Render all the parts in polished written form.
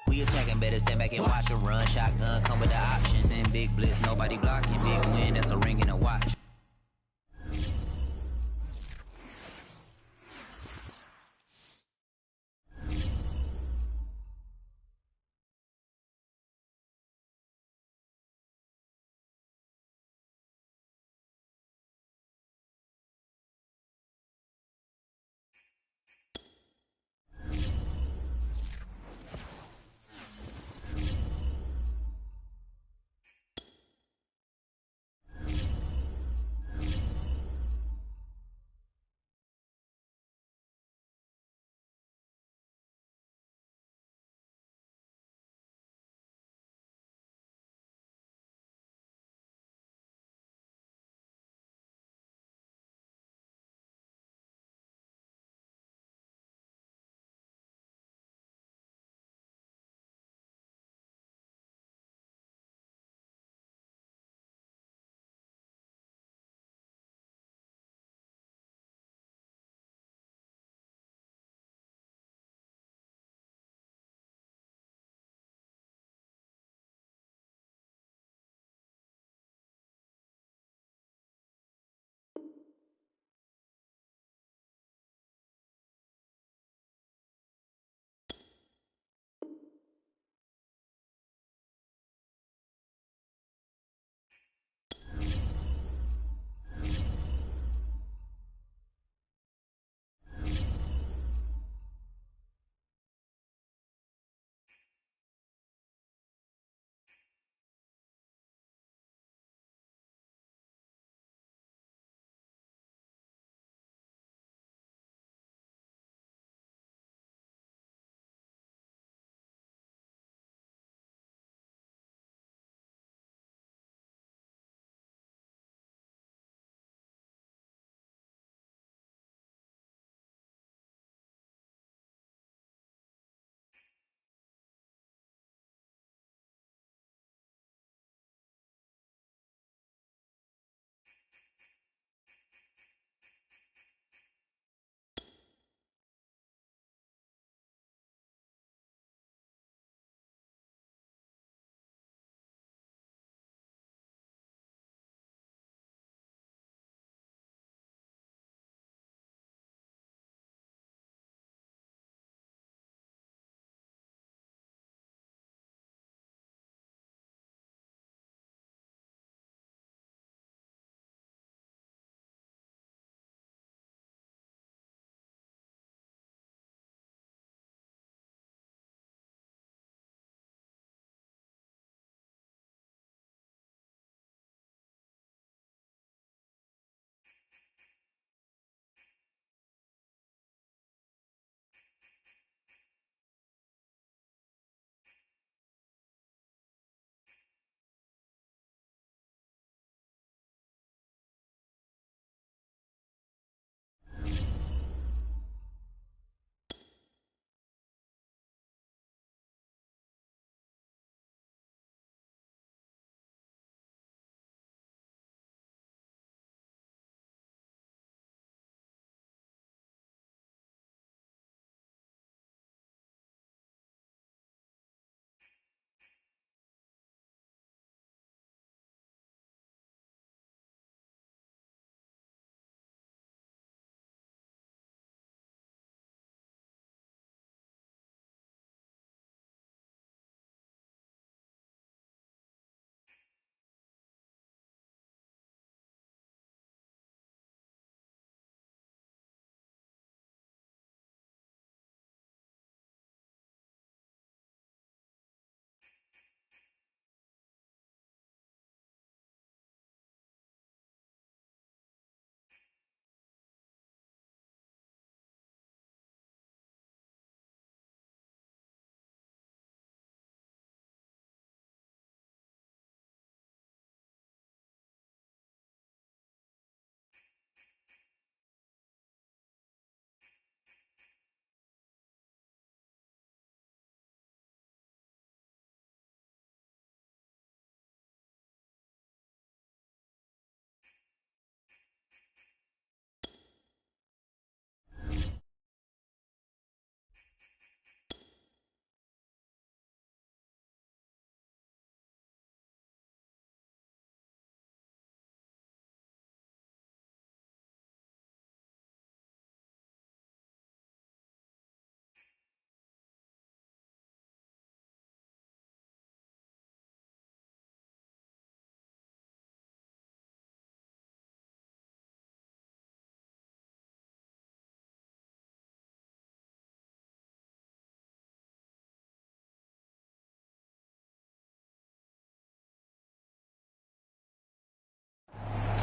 We attacking, better stand back and watch a run. Shotgun come with the option. Send big blitz, nobody blocking. Big win, that's a ring and a watch.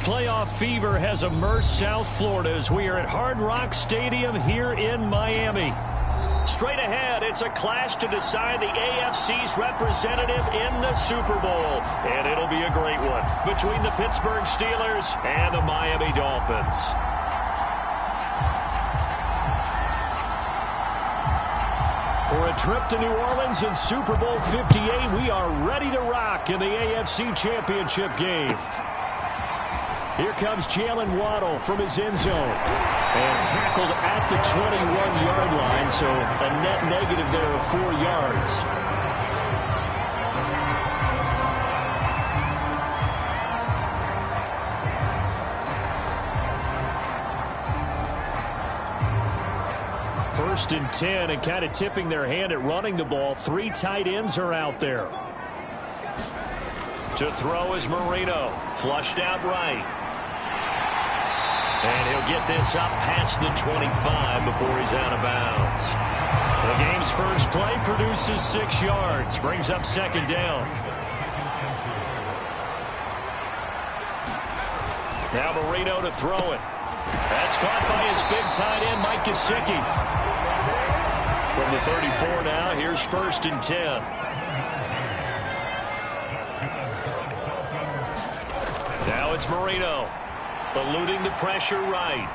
Playoff fever has immersed South Florida as we are at Hard Rock Stadium here in Miami. Straight ahead, it's a clash to decide the AFC's representative in the Super Bowl. And it'll be a great one between the Pittsburgh Steelers and the Miami Dolphins. For a trip to New Orleans in Super Bowl 58, we are ready to rock in the AFC Championship game. Here comes Jalen Waddle from his end zone. And tackled at the 21-yard line, so a net negative there of 4 yards. First and 10, and kind of tipping their hand at running the ball. 3 tight ends are out there. To throw is Marino. Flushed out right. And he'll get this up past the 25 before he's out of bounds. The game's first play produces 6 yards. Brings up second down. Now Marino to throw it. That's caught by his big tight end, Mike Gesicki. From the 34 now, here's first and 10. Now it's Marino. Eluding the pressure right.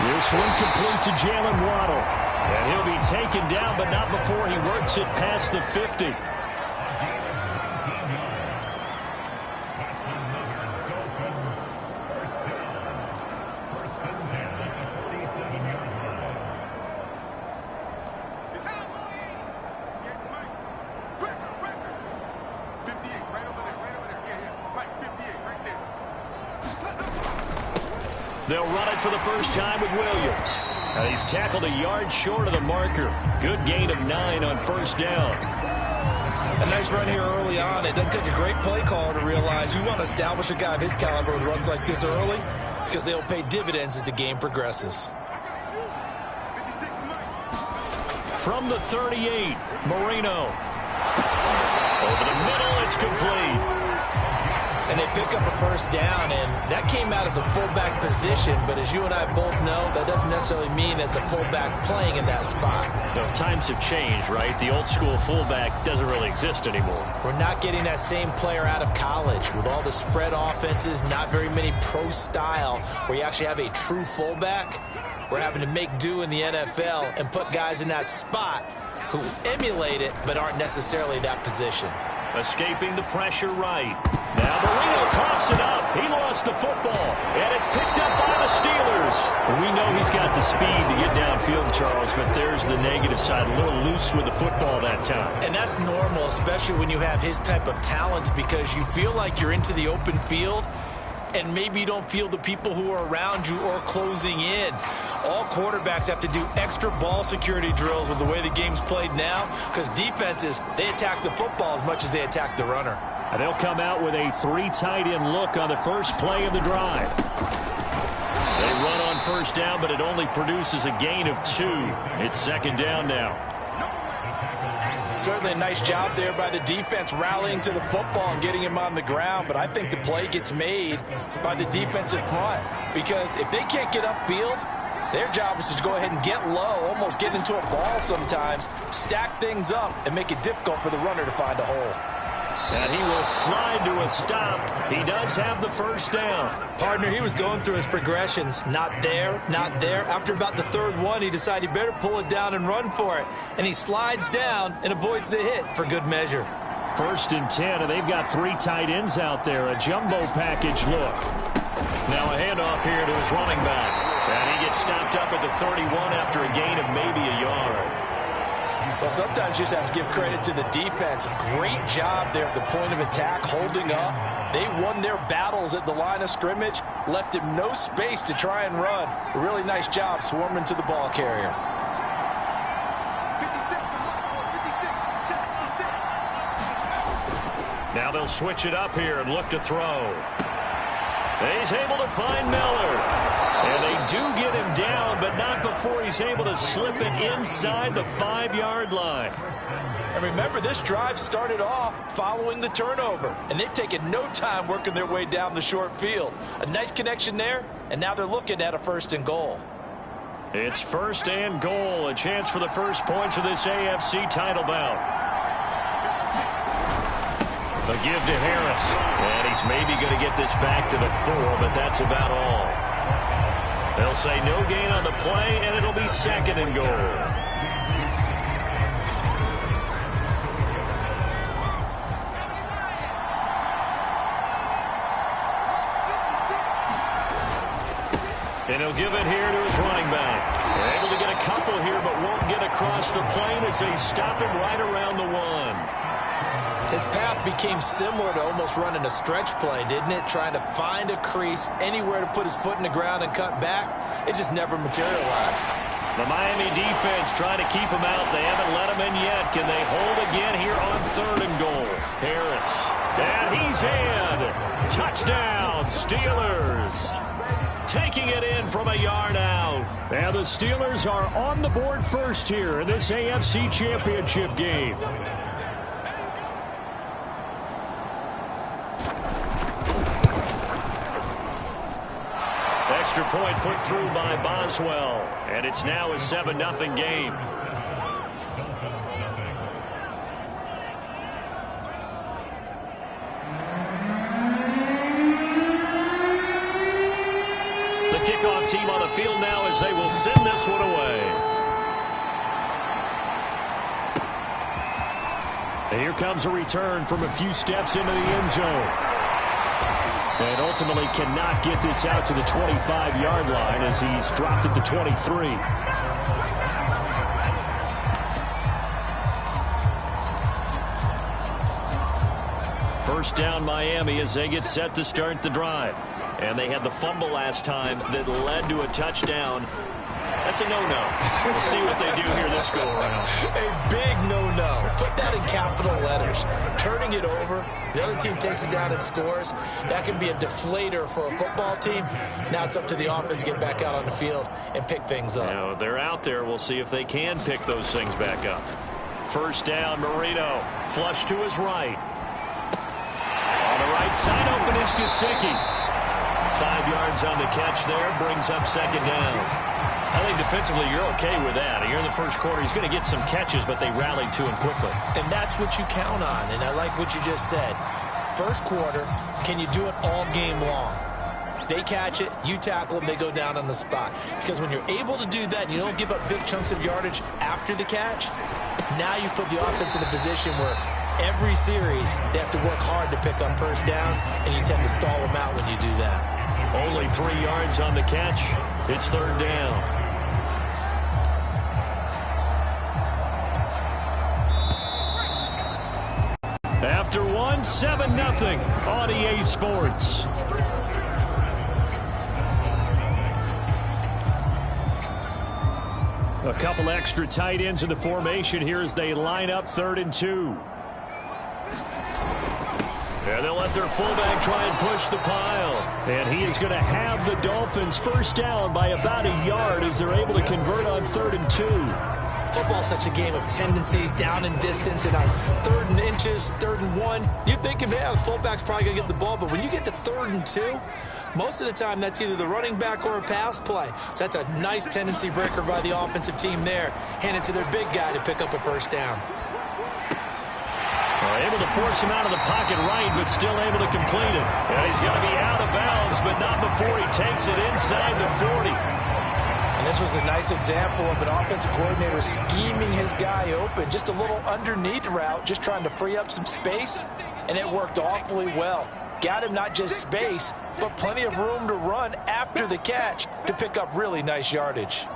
This one complete to Jalen Waddle. And he'll be taken down, but not before he works it past the 50. They'll run it for the first time with Williams. He's tackled a yard short of the marker. Good gain of 9 on first down. A nice run here early on. It doesn't take a great play call to realize you want to establish a guy of his caliber with runs like this early because they'll pay dividends as the game progresses. From the 38, Marino. Over the middle, it's complete. And they pick up a first down, and that came out of the fullback position. But as you and I both know, that doesn't necessarily mean it's a fullback playing in that spot. No, times have changed, right? The old school fullback doesn't really exist anymore. We're not getting that same player out of college with all the spread offenses, not very many pro style where you actually have a true fullback. We're having to make do in the NFL and put guys in that spot who emulate it but aren't necessarily that position. Escaping the pressure right. Now Marino coughs it up. He lost the football, and it's picked up by the Steelers. We know he's got the speed to get downfield, Charles, but there's the negative side. A little loose with the football that time. And that's normal, especially when you have his type of talents, because you feel like you're into the open field, and maybe you don't feel the people who are around you or closing in. All quarterbacks have to do extra ball security drills with the way the game's played now, because defenses, they attack the football as much as they attack the runner. And they'll come out with a 3 tight end look on the first play of the drive. They run on first down, but it only produces a gain of 2. It's second down now. Certainly a nice job there by the defense rallying to the football and getting him on the ground, but I think the play gets made by the defensive front, because if they can't get upfield, their job is to go ahead and get low, almost get into a ball sometimes, stack things up, and make it difficult for the runner to find a hole. And he will slide to a stop. He does have the first down. Partner, he was going through his progressions. Not there, not there. After about the third one, he decided he better pull it down and run for it. And he slides down and avoids the hit for good measure. First and 10, and they've got 3 tight ends out there. A jumbo package look. Now a handoff here to his running back. And he gets stopped up at the 31 after a gain of maybe a yard. Well, sometimes you just have to give credit to the defense. Great job there at the point of attack, holding up. They won their battles at the line of scrimmage, left him no space to try and run. A really nice job swarming to the ball carrier. Now they'll switch it up here and look to throw. He's able to find Miller. And they do get him down, but not before he's able to slip it inside the 5-yard line. And remember, this drive started off following the turnover, and they've taken no time working their way down the short field. A nice connection there, and now they're looking at a 1st and goal. It's 1st and goal, a chance for the first points of this AFC title bout. A give to Harris, and he's maybe going to get this back to the 4, but that's about all. They'll say no gain on the play, and it'll be 2nd and goal. And he'll give it here to his running back. They're able to get a couple here, but won't get across the plane as they stop him right around the 1. His path became similar to almost running a stretch play, didn't it? Trying to find a crease, anywhere to put his foot in the ground and cut back. It just never materialized. The Miami defense trying to keep him out. They haven't let him in yet. Can they hold again here on 3rd and goal? Harris. And he's in. Touchdown, Steelers. Taking it in from a yard out. And the Steelers are on the board first here in this AFC Championship game. Extra point put through by Boswell. And it's now a 7-0 game. Kickoff team on the field now as they will send this one away. And here comes a return from a few steps into the end zone. And ultimately cannot get this out to the 25-yard line as he's dropped at the 23. First down Miami as they get set to start the drive. And they had the fumble last time that led to a touchdown. That's a no-no. We'll see what they do here this go-around. A big no-no. Put that in capital letters. Turning it over, the other team takes it down and scores. That can be a deflator for a football team. Now it's up to the offense to get back out on the field and pick things up. Now, they're out there. We'll see if they can pick those things back up. First down, Marino. Flush to his right. On the right side, open is Gesicki. 5 yards on the catch there, brings up 2nd down. I think defensively you're okay with that. Here in the first quarter, he's going to get some catches, but they rallied to him quickly. And that's what you count on, and I like what you just said. First quarter, can you do it all game long? They catch it, you tackle them, they go down on the spot. Because when you're able to do that and you don't give up big chunks of yardage after the catch, now you put the offense in a position where every series they have to work hard to pick up first downs, and you tend to stall them out when you do that. Only 3 yards on the catch. It's 3rd down. After 1, 7-0 on EA Sports. A couple extra tight ends in the formation here as they line up 3rd and 2. And they'll let their fullback try and push the pile. And he is going to have the Dolphins first down by about a yard as they're able to convert on 3rd and 2. Football's such a game of tendencies, down in distance, and on 3rd and inches, 3rd and 1, you're thinking, man, the fullback's probably going to get the ball. But when you get to 3rd and 2, most of the time that's either the running back or a pass play. So that's a nice tendency breaker by the offensive team there. Hand it to their big guy to pick up a first down. Able to force him out of the pocket right, but still able to complete it. And he's going to be out of bounds, but not before he takes it inside the 40. And this was a nice example of an offensive coordinator scheming his guy open. Just a little underneath route, just trying to free up some space, and it worked awfully well. Got him not just space, but plenty of room to run after the catch to pick up really nice yardage.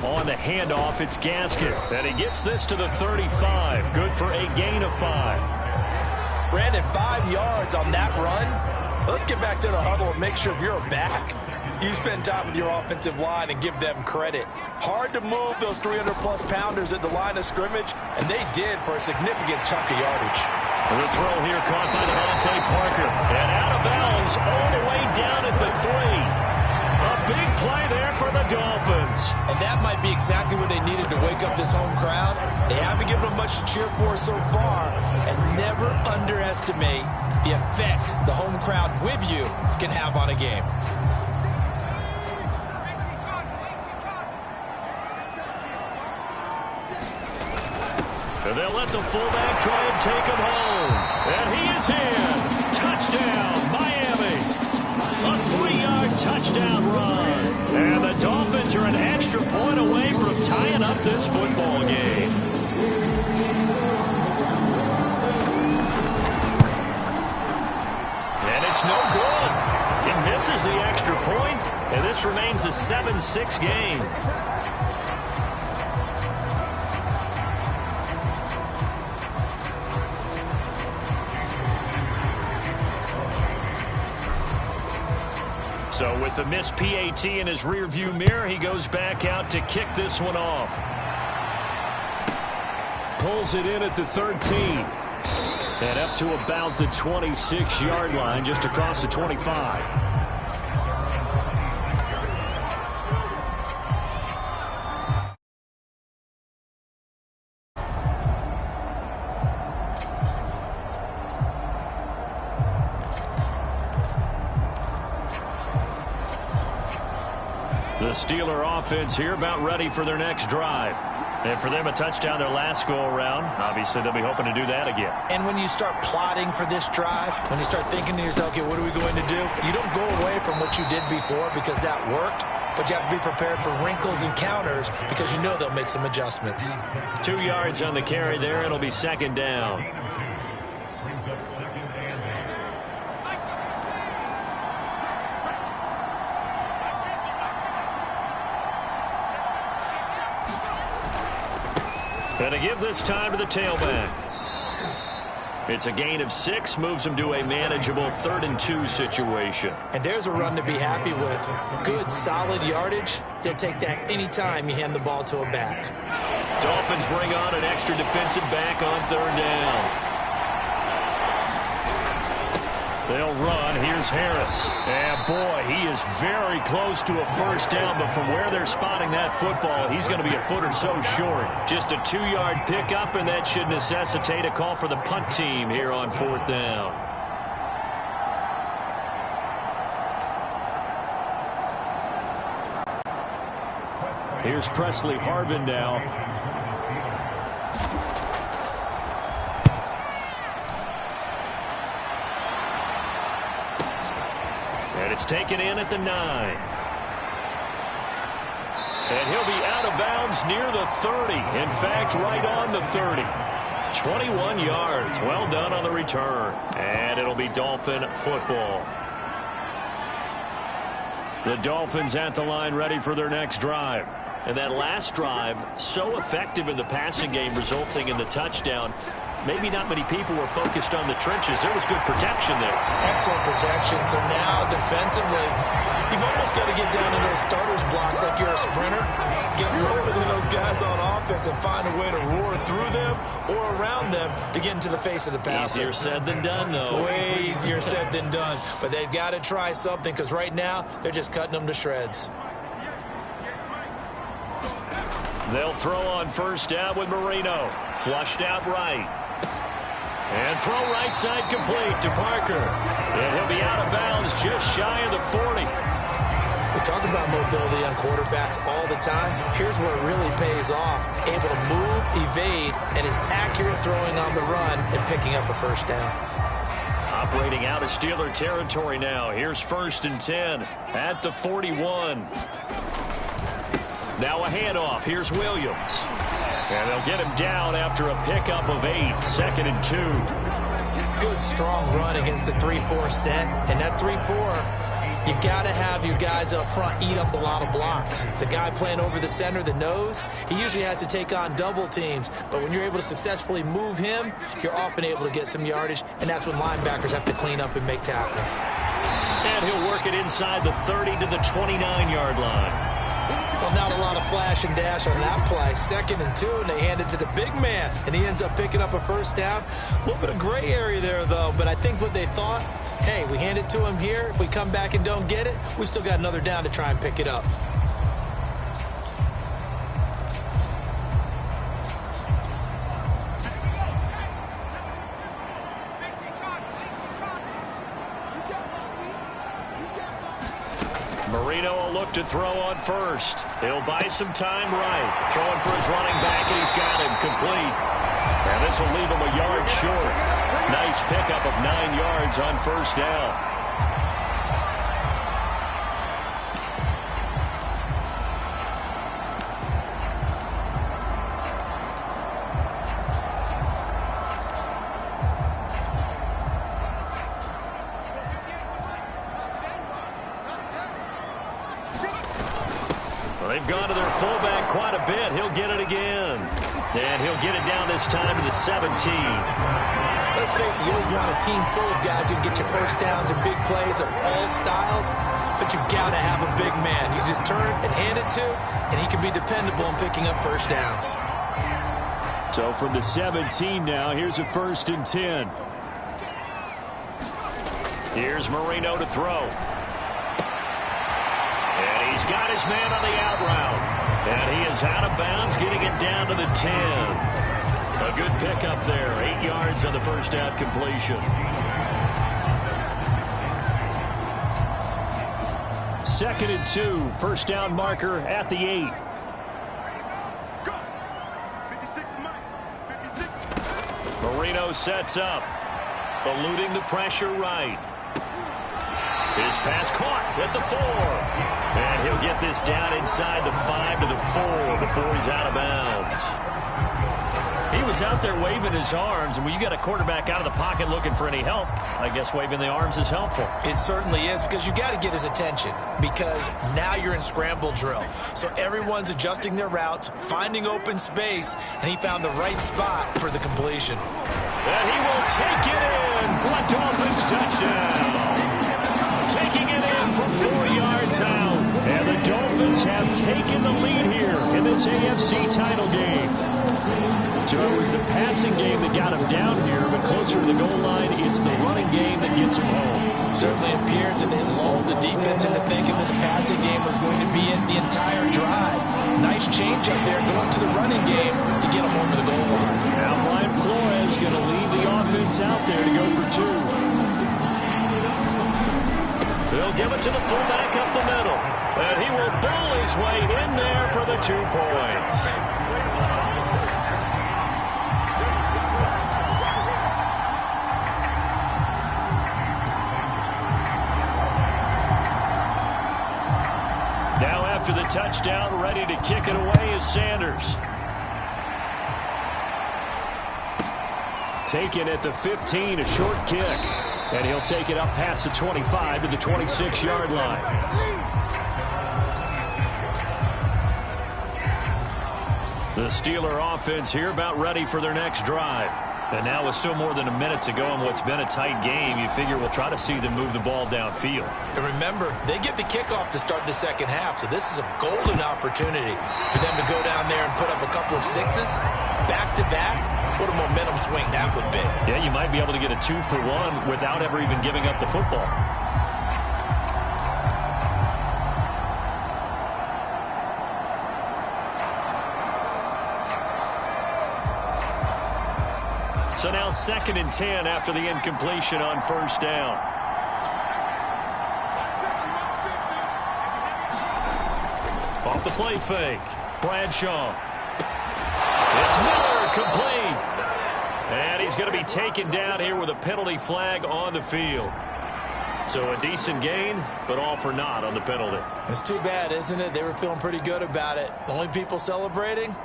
On the handoff, it's Gaskin. And he gets this to the 35. Good for a gain of 5. Brandon, 5 yards on that run. Let's get back to the huddle and make sure if you're back, you spend time with your offensive line and give them credit. Hard to move those 300-plus pounders at the line of scrimmage, and they did for a significant chunk of yardage. The throw here caught by Devontae Parker. And out of bounds all the way down at the 3. A big play there for the Dolphins. And that might be exactly what they needed to wake up this home crowd. They haven't given them much to cheer for so far. And never underestimate the effect the home crowd with you can have on a game. And they'll let the fullback try and take him home. And he is in. Touchdown, Miami. A 3-yard touchdown run. And the Dolphins are an extra point away from tying up this football game. And it's no good. He misses the extra point, and this remains a 7-6 game. So with the missed PAT in his rearview mirror, he goes back out to kick this one off. Pulls it in at the 13. And up to about the 26-yard line, just across the 25. The Steeler offense here about ready for their next drive. And for them, a touchdown their last go-around. Obviously, they'll be hoping to do that again. And when you start plotting for this drive, when you start thinking to yourself, okay, what are we going to do? You don't go away from what you did before because that worked, but you have to be prepared for wrinkles and counters because you know they'll make some adjustments. 2 yards on the carry there. It'll be second down. And to give this time to the tailback. It's a gain of 6, moves him to a manageable 3rd and 2 situation. And there's a run to be happy with. Good, solid yardage. They'll take that anytime you hand the ball to a back. Dolphins bring on an extra defensive back on 3rd down. They'll run. Here's Harris. And, boy, he is very close to a first down, but from where they're spotting that football, he's going to be a foot or so short. Just a 2-yard pickup, and that should necessitate a call for the punt team here on 4th down. Here's Presley Harvin now. And it's taken in at the 9. And he'll be out of bounds near the 30. In fact, right on the 30. 21 yards. Well done on the return. And it'll be Dolphin football. The Dolphins at the line ready for their next drive. And that last drive, so effective in the passing game, resulting in the touchdown. Maybe not many people were focused on the trenches. There was good protection there. Excellent protection. So now, defensively, you've almost got to get down to those starters blocks like you're a sprinter. Get lower than those guys on offense and find a way to roar through them or around them to get into the face of the passer. Easier said than done, though. Way easier said than done. But they've got to try something because right now, they're just cutting them to shreds. They'll throw on first down with Marino. Flushed out right. And throw right side complete to Parker. And he'll be out of bounds just shy of the 40. We talk about mobility on quarterbacks all the time. Here's where it really pays off. Able to move, evade, and is accurate throwing on the run and picking up a first down. Operating out of Steeler territory now. Here's 1st and 10 at the 41. Now a handoff. Here's Williams. And they'll get him down after a pickup of 8. 2nd and 2. Good, strong run against the 3-4 set. And that 3-4, you got to have your guys up front eat up a lot of blocks. The guy playing over the center, the nose, he usually has to take on double teams. But when you're able to successfully move him, you're often able to get some yardage. And that's when linebackers have to clean up and make tackles. And he'll work it inside the 30 to the 29-yard line. Well, not a lot of flash and dash on that play. 2nd and 2, and they hand it to the big man, and he ends up picking up a first down. A little bit of gray area there, though, but I think what they thought, hey, we hand it to him here. If we come back and don't get it, we still got another down to try and pick it up. Marino will look to throw on first. He'll buy some time right. Throwing for his running back, and he's got him complete. And this will leave him a yard short. Nice pickup of 9 yards on first down. They've gone to their fullback quite a bit. He'll get it again. And he'll get it down this time to the 17. Let's face it, you always want a team full of guys who can get you first downs and big plays of all styles, but you've got to have a big man. You just turn and hand it to, and he can be dependable in picking up first downs. So from the 17 now, here's a 1st and 10. Here's Marino to throw. And he's got his man on the out route. And he is out of bounds, getting it down to the 10. A good pickup there. 8 yards on the first down completion. 2nd and 2. First down marker at the 8. Marino sets up. Eluding the pressure right. His pass caught at the 4. And he'll get this down inside the 5 to the 4 before he's out of bounds. He was out there waving his arms, and when you got a quarterback out of the pocket looking for any help, I guess waving the arms is helpful. It certainly is, because you got to get his attention, because now you're in scramble drill. So everyone's adjusting their routes, finding open space, and he found the right spot for the completion. And he will take it in for a Dolphins touchdown. Taking it in from 4 yards out. And the Dolphins have taken the lead here in this AFC title game. So it was the passing game that got him down here, but closer to the goal line, it's the running game that gets him home. Certainly appears that it lulled the defense into thinking that the passing game was going to be it the entire drive. Nice change up there going to the running game to get him over the goal line. Now Brian Flores going to lead the offense out there to go for 2. They'll give it to the fullback up the middle. And he will bull his way in there for the 2 points. Now after the touchdown, ready to kick it away is Sanders. Taken at the 15, a short kick. And he'll take it up past the 25 to the 26-yard line. The Steeler offense here about ready for their next drive. And now with still more than a minute to go in what's been a tight game, you figure we'll try to see them move the ball downfield. And remember, they get the kickoff to start the second half, so this is a golden opportunity for them to go down there and put up a couple of sixes back-to-back. What a momentum swing that would be. Yeah, you might be able to get a 2-for-1 without ever even giving up the football. So now 2nd and 10 after the incompletion on first down. Off the play fake. Bradshaw. It's Miller, complete. And he's going to be taken down here with a penalty flag on the field. So a decent gain, but all for naught on the penalty. It's too bad, isn't it? They were feeling pretty good about it. The only people celebrating,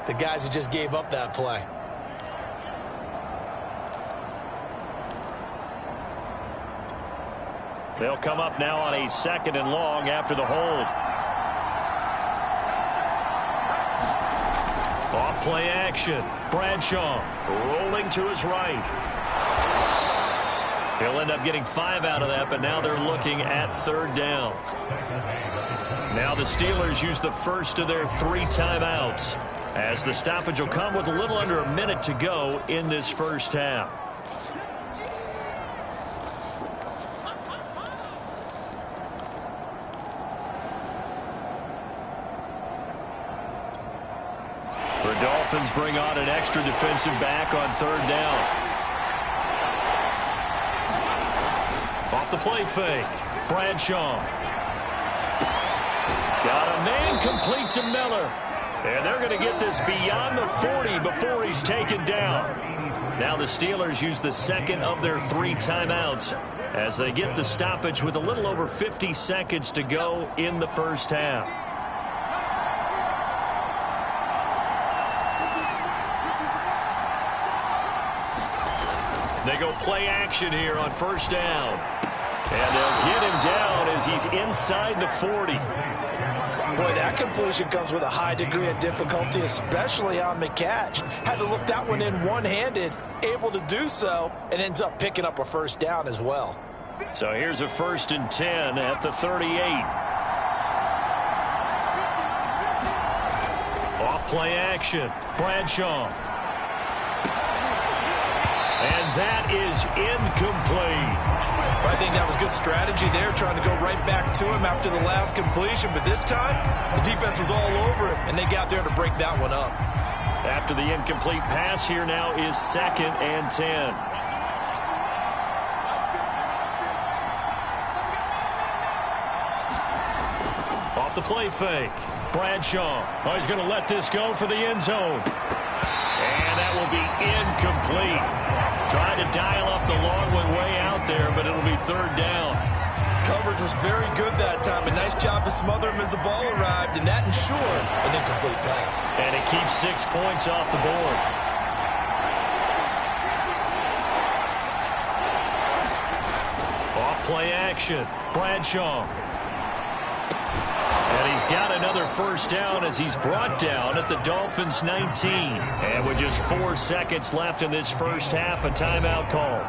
the guys who just gave up that play. They'll come up now on a 2nd and long after the hold. Off play action. Bradshaw rolling to his right. He'll end up getting 5 out of that, but now they're looking at 3rd down. Now the Steelers use the first of their 3 timeouts, as the stoppage will come with a little under a minute to go in this first half. The Dolphins bring on an extra defensive back on 3rd down. Off the play fake, Bradshaw. Got a man complete to Miller. And they're going to get this beyond the 40 before he's taken down. Now the Steelers use the second of their 3 timeouts as they get the stoppage with a little over 50 seconds to go in the first half. They go play action here on 1st down. And they'll get him down as he's inside the 40. Boy, that completion comes with a high degree of difficulty, especially on the catch. Had to look that one in one-handed, able to do so, and ends up picking up a 1st down as well. So here's a 1st and 10 at the 38. Off play action, Bradshaw. And that is incomplete. I think that was good strategy there, trying to go right back to him after the last completion. But this time, the defense was all over him, and they got there to break that one up. After the incomplete pass, here now is 2nd and 10. Off the play fake, Bradshaw. Oh, he's going to let this go for the end zone. And that will be incomplete. Trying to dial up the long one way out there, but it'll be 3rd down. Coverage was very good that time. A nice job to smother him as the ball arrived, and that ensured an incomplete pass. And it keeps 6 points off the board. Off play action, Bradshaw. And he's got another 1st down as he's brought down at the Dolphins' 19. And with just 4 seconds left in this first half, a timeout call.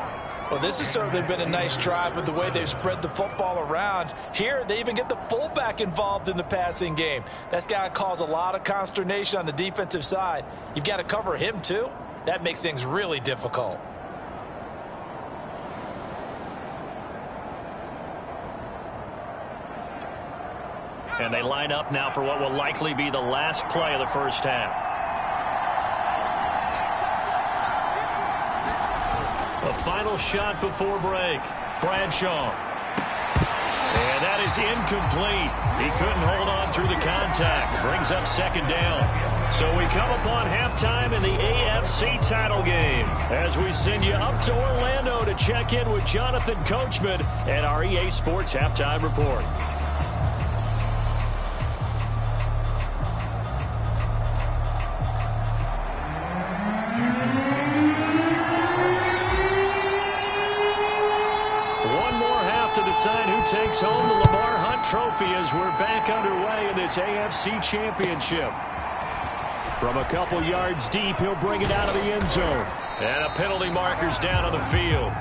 Well, this has certainly been a nice drive with the way they've spread the football around. Here, they even get the fullback involved in the passing game. That's got to cause a lot of consternation on the defensive side. You've got to cover him, too. That makes things really difficult. And they line up now for what will likely be the last play of the first half. A final shot before break. Bradshaw. And that is incomplete. He couldn't hold on through the contact. Brings up 2nd down. So we come upon halftime in the AFC title game as we send you up to Orlando to check in with Jonathan Coachman and our EA Sports Halftime Report. Decide who takes home the Lamar Hunt Trophy as we're back underway in this AFC Championship. From a couple yards deep, he'll bring it out of the end zone. And a penalty marker's down on the field.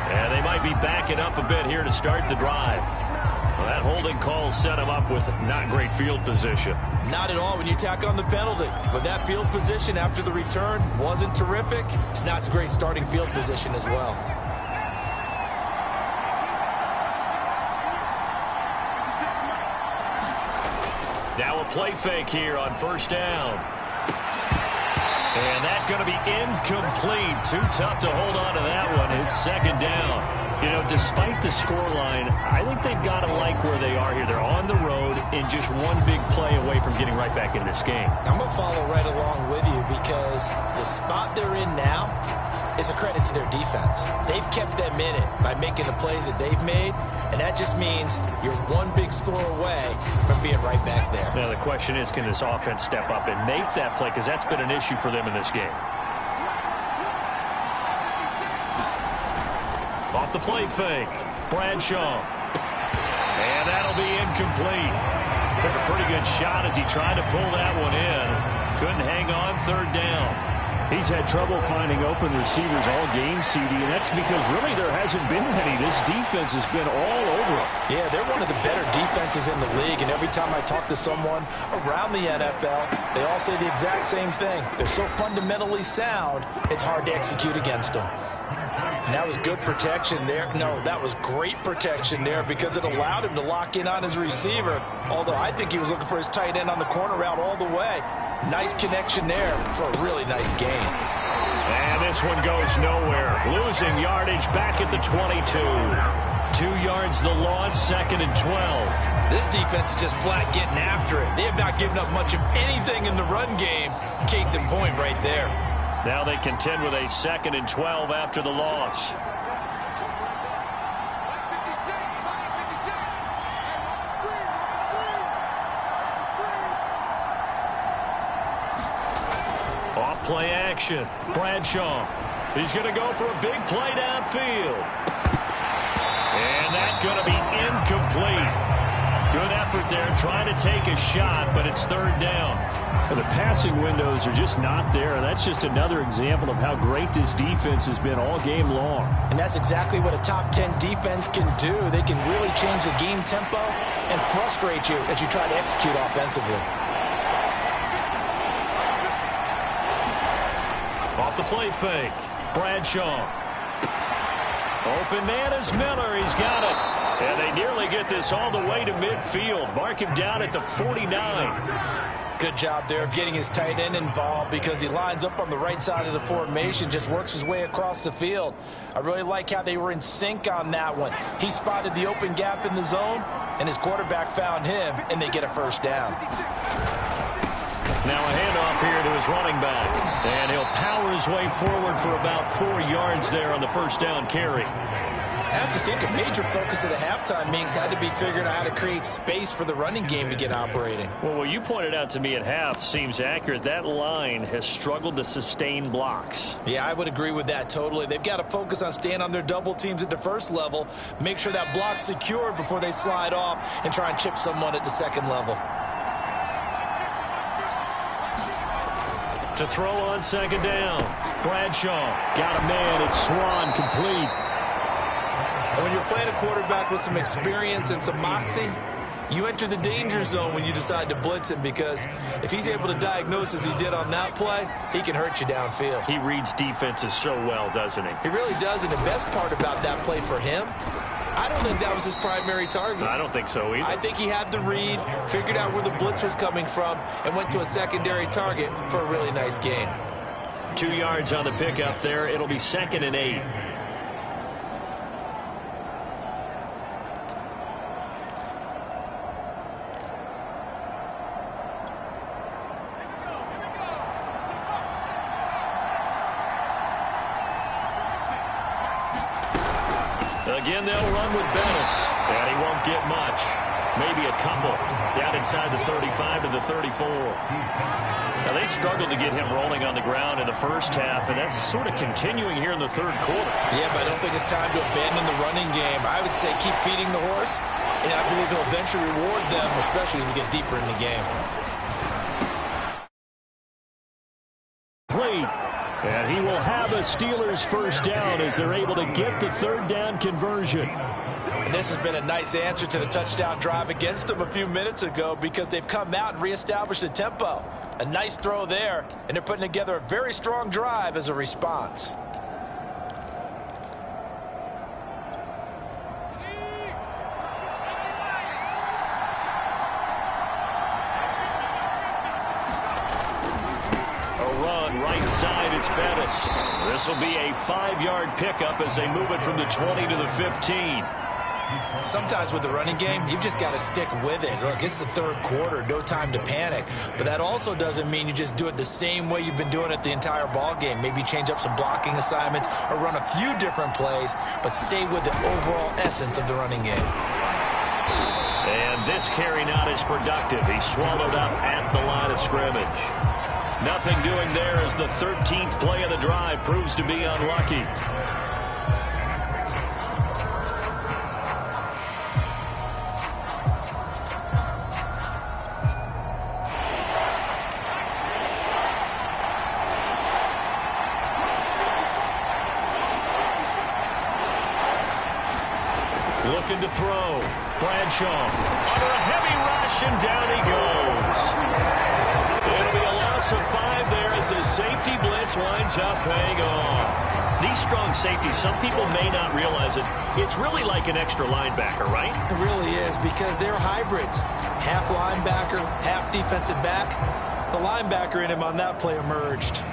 And they might be backing up a bit here to start the drive. Well, that holding call set him up with not great field position. Not at all when you tack on the penalty. But that field position after the return wasn't terrific. It's not a great starting field position as well. Now a play fake here on 1st down. And that's going to be incomplete. Too tough to hold on to that one. It's 2nd down. You know, despite the scoreline, I think they've got to like where they are here. They're on the road and just one big play away from getting right back in this game. I'm going to follow right along with you because the spot they're in now is a credit to their defense. They've kept them in it by making the plays that they've made, and that just means you're one big score away from being right back there. Now the question is, can this offense step up and make that play, because that's been an issue for them in this game. Off the play fake, Bradshaw. And that'll be incomplete. Took a pretty good shot as he tried to pull that one in. Couldn't hang on 3rd down. He's had trouble finding open receivers all game, CD, and that's because really there hasn't been many. This defense has been all over him. Yeah, they're one of the better defenses in the league, and every time I talk to someone around the NFL, they all say the exact same thing. They're so fundamentally sound, it's hard to execute against them. And that was good protection there. No, that was great protection there because it allowed him to lock in on his receiver, although I think he was looking for his tight end on the corner route all the way. Nice connection there for a really nice gain. And this one goes nowhere. Losing yardage back at the 22. 2 yards the loss, 2nd and 12. This defense is just flat getting after it. They have not given up much of anything in the run game. Case in point right there. Now they contend with a 2nd and 12 after the loss. Play action. Bradshaw. He's going to go for a big play downfield. And that's going to be incomplete. Good effort there trying to take a shot, but it's 3rd down. The passing windows are just not there. That's just another example of how great this defense has been all game long. And that's exactly what a top 10 defense can do. They can really change the game tempo and frustrate you as you try to execute offensively. Off the play fake. Bradshaw. Open man is Miller. He's got it. And they nearly get this all the way to midfield. Mark him down at the 49. Good job there of getting his tight end involved because he lines up on the right side of the formation, just works his way across the field. I really like how they were in sync on that one. He spotted the open gap in the zone, and his quarterback found him, and they get a 1st down. Now a handoff here to his running back. And he'll power his way forward for about 4 yards there on the 1st down carry. I have to think a major focus of the halftime meetings had to be figuring out how to create space for the running game to get operating. Well, what you pointed out to me at half seems accurate. That line has struggled to sustain blocks. Yeah, I would agree with that totally. They've got to focus on staying on their double teams at the 1st level, make sure that block's secure before they slide off and try and chip someone at the 2nd level. To throw on 2nd down. Bradshaw got a man. It's Swan complete. And when you're playing a quarterback with some experience and some moxie, you enter the danger zone when you decide to blitz him because if he's able to diagnose as he did on that play, he can hurt you downfield. He reads defenses so well, doesn't he? He really does, and the best part about that play for him, I don't think that was his primary target. I don't think so either. I think he had the read, figured out where the blitz was coming from, and went to a secondary target for a really nice gain. 2 yards on the pickup there. It'll be 2nd and 8. Again, they'll run with Bennis, and he won't get much. Maybe a couple down inside the 35 to the 34. Now, they struggled to get him rolling on the ground in the 1st half, and that's sort of continuing here in the 3rd quarter. Yeah, but I don't think it's time to abandon the running game. I would say keep feeding the horse, and I believe he'll eventually reward them, especially as we get deeper in the game. And he will have a Steelers 1st down as they're able to get the 3rd down conversion. And this has been a nice answer to the touchdown drive against them a few minutes ago because they've come out and reestablished the tempo. A nice throw there, and they're putting together a very strong drive as a response. It's Bettis. This will be a 5-yard pickup as they move it from the 20 to the 15. Sometimes with the running game, you've just got to stick with it. Look, it's the 3rd quarter, no time to panic. But that also doesn't mean you just do it the same way you've been doing it the entire ball game. Maybe change up some blocking assignments or run a few different plays, but stay with the overall essence of the running game. And this carry not as productive. He's swallowed up at the line of scrimmage. Nothing doing there as the 13th play of the drive proves to be unlucky. looking to throw. Bradshaw under a heavy rush, and down he goes. It'll be a loss of 5 there as the safety blitz winds up paying off. These strong safeties, some people may not realize it. It's really like an extra linebacker, right? It really is, because they're hybrids. Half linebacker, half defensive back. The linebacker in him on that play emerged.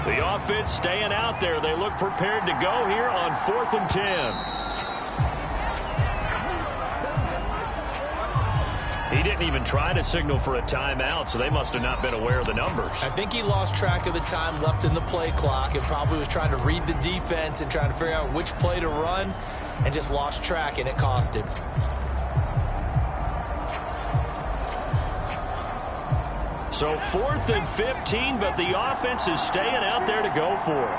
The offense staying out there. They look prepared to go here on 4th and 10. He didn't even try to signal for a timeout, so they must have not been aware of the numbers. I think he lost track of the time left in the play clock and probably was trying to read the defense and trying to figure out which play to run and just lost track, and it cost him. So 4th and 15, but the offense is staying out there to go for it.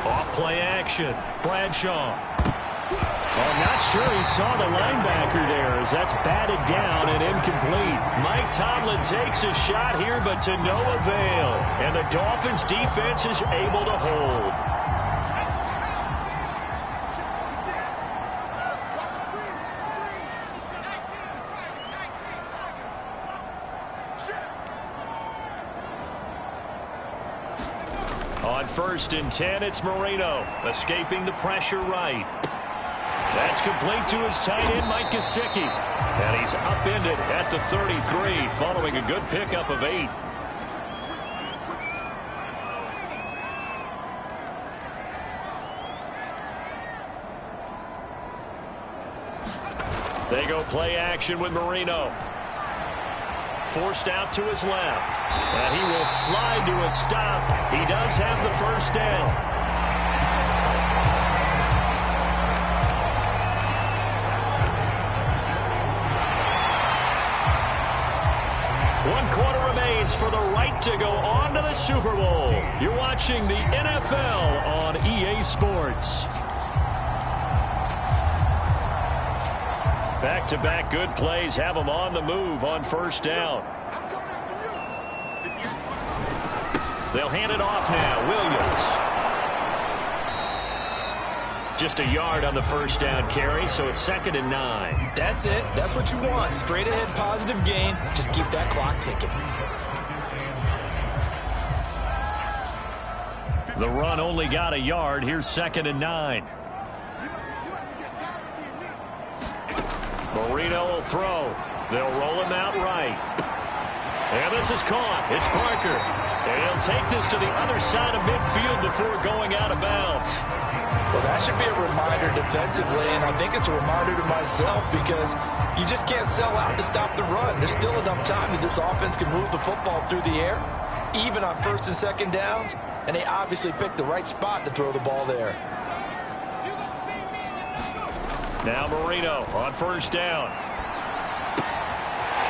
Off play action. Bradshaw. I'm not sure he saw the linebacker there as that's batted down and incomplete. Mike Tomlin takes a shot here, but to no avail. And the Dolphins defense is able to hold. On 1st and 10, it's Marino, escaping the pressure right. That's complete to his tight end, Mike Gesicki. And he's upended at the 33, following a good pickup of 8. They go play action with Marino. Forced out to his left. And he will slide to a stop. He does have the first down. One quarter remains for the right to go on to the Super Bowl. You're watching the NFL on EA Sports. Back-to-back good plays have them on the move on 1st down. They'll hand it off now. Williams. Just a yard on the 1st down carry, so it's 2nd and 9. That's it. That's what you want. Straight ahead positive gain. Just keep that clock ticking. The run only got a yard. Here's 2nd and 9. Marino will throw. They'll roll him out right. And this is caught. It's Parker. And he'll take this to the other side of midfield before going out of bounds. Well, that should be a reminder defensively, and I think it's a reminder to myself because you just can't sell out to stop the run. There's still enough time that this offense can move the football through the air, even on 1st and 2nd downs, and they obviously picked the right spot to throw the ball there. Now Marino on 1st down.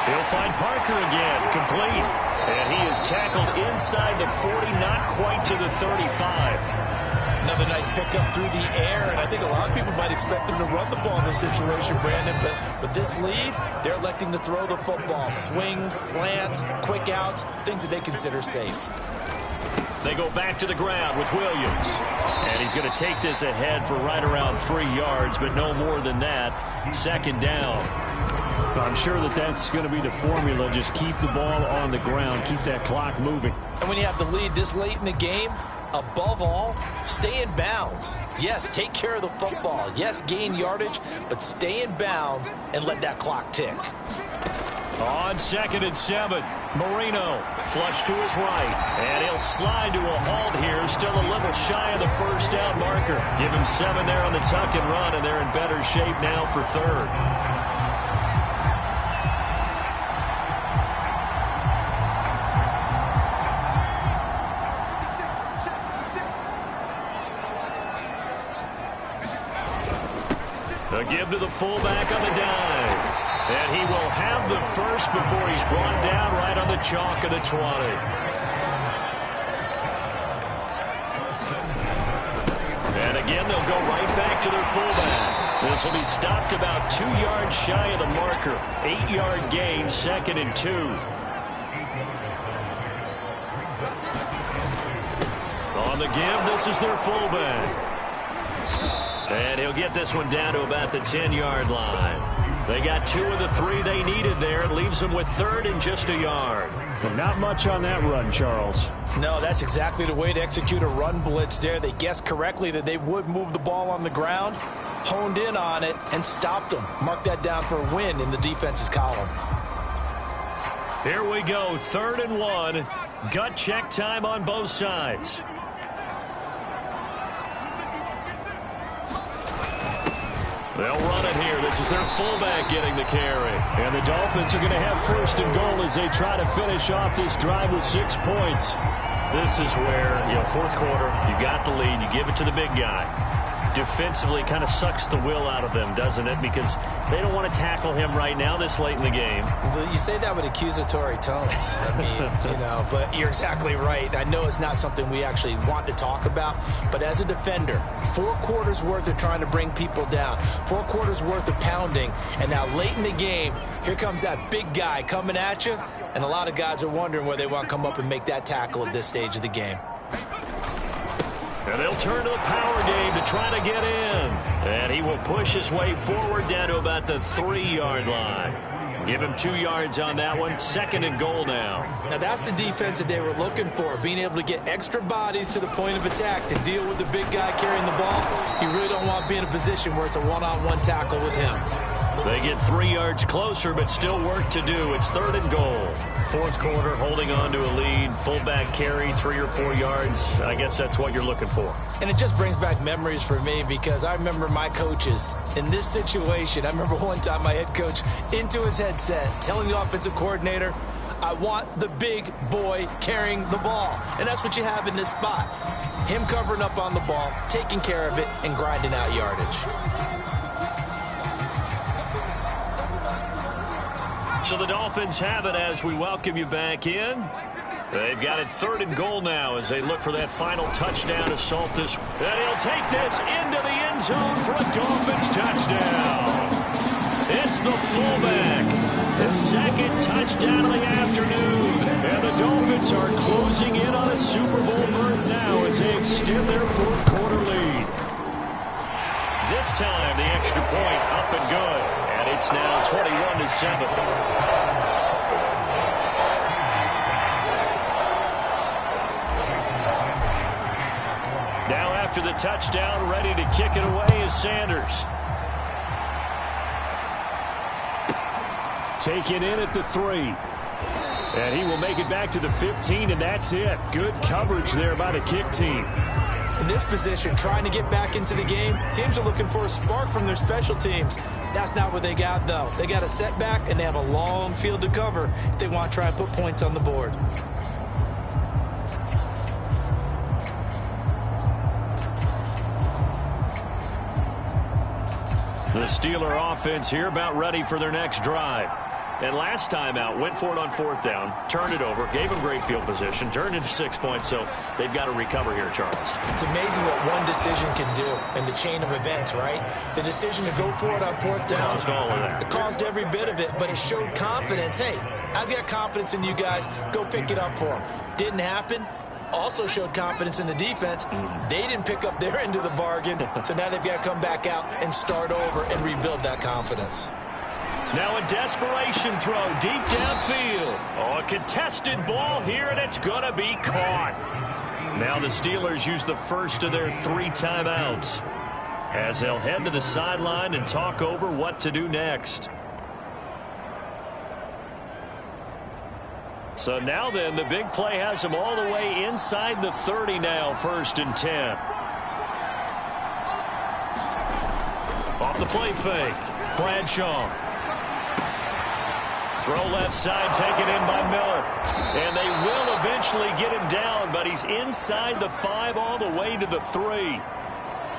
He'll find Parker again, complete. And he is tackled inside the 40, not quite to the 35. Another nice pickup through the air, and I think a lot of people might expect them to run the ball in this situation, Brandon, but with this lead, they're electing to throw the football. Swings, slants, quick outs, things that they consider safe. They go back to the ground with Williams. And he's going to take this ahead for right around 3 yards, but no more than that. 2nd down. I'm sure that that's going to be the formula. Just keep the ball on the ground. Keep that clock moving. And when you have the lead this late in the game, above all, stay in bounds. Yes, take care of the football. Yes, gain yardage, but stay in bounds and let that clock tick. On 2nd and 7, Marino flush to his right, and he'll slide to a halt here, still a little shy of the 1st down marker. Give him 7 there on the tuck and run, and they're in better shape now for 3rd. A give to the fullback on the dive. And he will have the first before he's brought down right on the chalk of the 20. Again, they'll go right back to their fullback. This will be stopped about 2 yards shy of the marker. 8-yard gain, 2nd and 2. On the give, this is their fullback. And he'll get this one down to about the 10-yard line. They got 2 of the 3 they needed there. It leaves them with 3rd and just a yard. But not much on that run, Charles. No, that's exactly the way to execute a run blitz there. They guessed correctly that they would move the ball on the ground, honed in on it, and stopped them. Mark that down for a win in the defense's column. Here we go, 3rd and 1. Gut check time on both sides. They'll run it here. This is their fullback getting the carry. And the Dolphins are going to have 1st and goal as they try to finish off this drive with 6 points. This is where, 4th quarter, you got the lead, you give it to the big guy. Defensively, kind of sucks the will out of them, doesn't it? Because they don't want to tackle him right now this late in the game. Well, you say that with accusatory tones. I mean, but you're exactly right. I know it's not something we actually want to talk about, but as a defender, 4 quarters worth of trying to bring people down, 4 quarters worth of pounding, and now late in the game, here comes that big guy coming at you, and a lot of guys are wondering where they want to come up and make that tackle at this stage of the game. And they'll turn to the power game to try to get in. And he will push his way forward down to about the 3-yard line. Give him 2 yards on that one. 2nd and goal now. Now that's the defense that they were looking for, being able to get extra bodies to the point of attack to deal with the big guy carrying the ball. You really don't want to be in a position where it's a one-on-one tackle with him. They get 3 yards closer, but still work to do. It's 3rd and goal. 4th quarter, holding on to a lead. Fullback carry, 3 or 4 yards. I guess that's what you're looking for. And it just brings back memories for me because I remember my coaches in this situation. I remember one time my head coach into his headset telling the offensive coordinator, I want the big boy carrying the ball. And that's what you have in this spot. Him covering up on the ball, taking care of it, and grinding out yardage. So the Dolphins have it as we welcome you back in. They've got it 3rd and goal now as they look for that final touchdown assault this. And he'll take this into the end zone for a Dolphins touchdown. It's the fullback. His 2nd touchdown of the afternoon. And the Dolphins are closing in on a Super Bowl berth now as they extend their 4th quarter lead. This time the extra point up and good. It's now 21-7. Now after the touchdown, ready to kick it away is Sanders. Taken in at the 3. And he will make it back to the 15, and that's it. Good coverage there by the kick team. In this position, trying to get back into the game, teams are looking for a spark from their special teams. That's not what they got, though. They got a setback, and they have a long field to cover if they want to try and put points on the board. The Steeler offense here about ready for their next drive. And last time out, went for it on 4th down, turned it over, gave them great field position, turned into 6 points, so they've got to recover here, Charles. It's amazing what one decision can do in the chain of events, right? The decision to go for it on 4th down. Caused all of that. It caused every bit of it, but it showed confidence. Hey, I've got confidence in you guys. Go pick it up for them. Didn't happen. Also showed confidence in the defense. They didn't pick up their end of the bargain, so now they've got to come back out and start over and rebuild that confidence. Now a desperation throw deep downfield. Oh, a contested ball here, and it's going to be caught. Now the Steelers use the first of their 3 timeouts as they'll head to the sideline and talk over what to do next. So now then, the big play has them all the way inside the 30 now, 1st and 10. Off the play fake, Bradshaw. Throw left side, taken in by Miller. And they will eventually get him down, but he's inside the 5 all the way to the 3.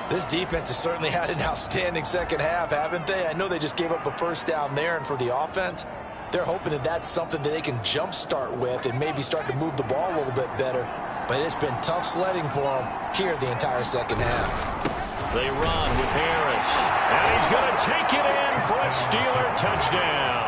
This defense has certainly had an outstanding second half, haven't they? I know they just gave up a 1st down there, and for the offense, they're hoping that that's something that they can jumpstart with and maybe start to move the ball a little bit better. But it's been tough sledding for them here the entire second half. They run with Harris. And he's going to take it in for a Steeler touchdown.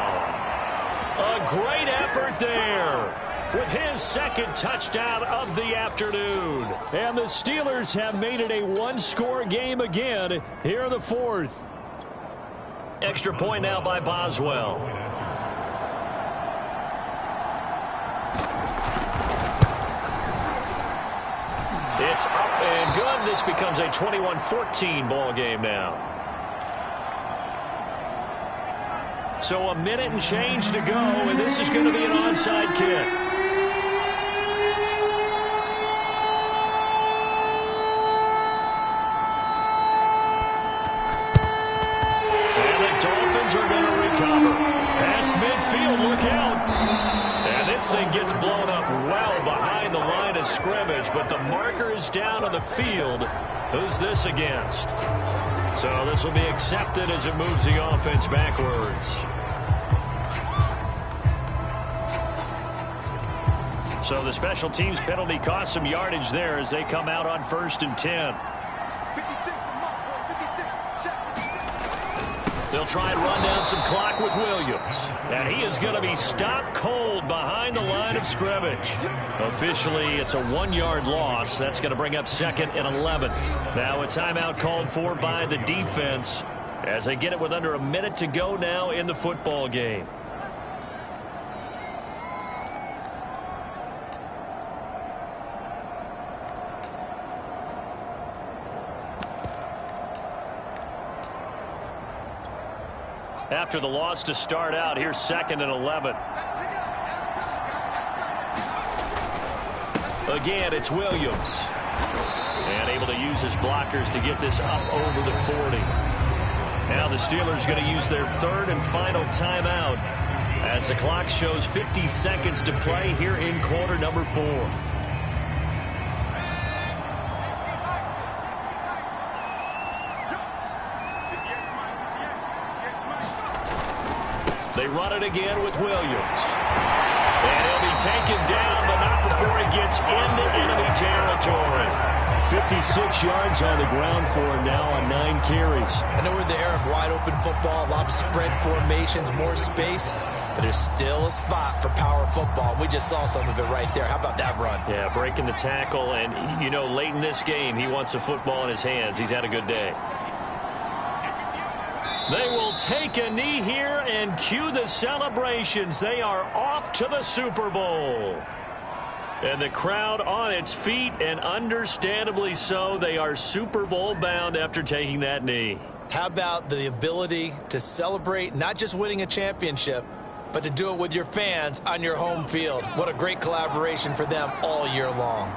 A great effort there with his second touchdown of the afternoon. And the Steelers have made it a one-score game again here in the fourth. Extra point now by Boswell. It's up and good. This becomes a 21-14 ball game now. So a minute and change to go, and this is going to be an onside kick. And the Dolphins are going to recover. Past midfield, look out. And this thing gets blown up well behind the line of scrimmage, but the marker is down on the field. Who's this against? So this will be accepted as it moves the offense backwards. So the special teams penalty cost some yardage there as they come out on 1st and 10. They'll try and run down some clock with Williams. And he is going to be stopped cold behind the line of scrimmage. Officially, it's a 1-yard loss. That's going to bring up 2nd and 11. Now a timeout called for by the defense as they get it with under a minute to go now in the football game. After the loss to start out, here's 2nd and 11. Again, it's Williams. And able to use his blockers to get this up over the 40. Now the Steelers going to use their 3rd and final timeout as the clock shows 50 seconds to play here in quarter number 4. They run it again with Williams. And he'll be taken down, but not before he gets into enemy territory. 56 yards on the ground for him now on 9 carries. I know we're in the era of wide-open football, a lot of spread formations, more space, but there's still a spot for power football. We just saw some of it right there. How about that run? Yeah, breaking the tackle, and, you know, late in this game, he wants the football in his hands. He's had a good day. They will take a knee here and cue the celebrations. They are off to the Super Bowl. And the crowd on its feet, and understandably so. They are Super Bowl bound after taking that knee. How about the ability to celebrate not just winning a championship, but to do it with your fans on your home field? What a great collaboration for them all year long.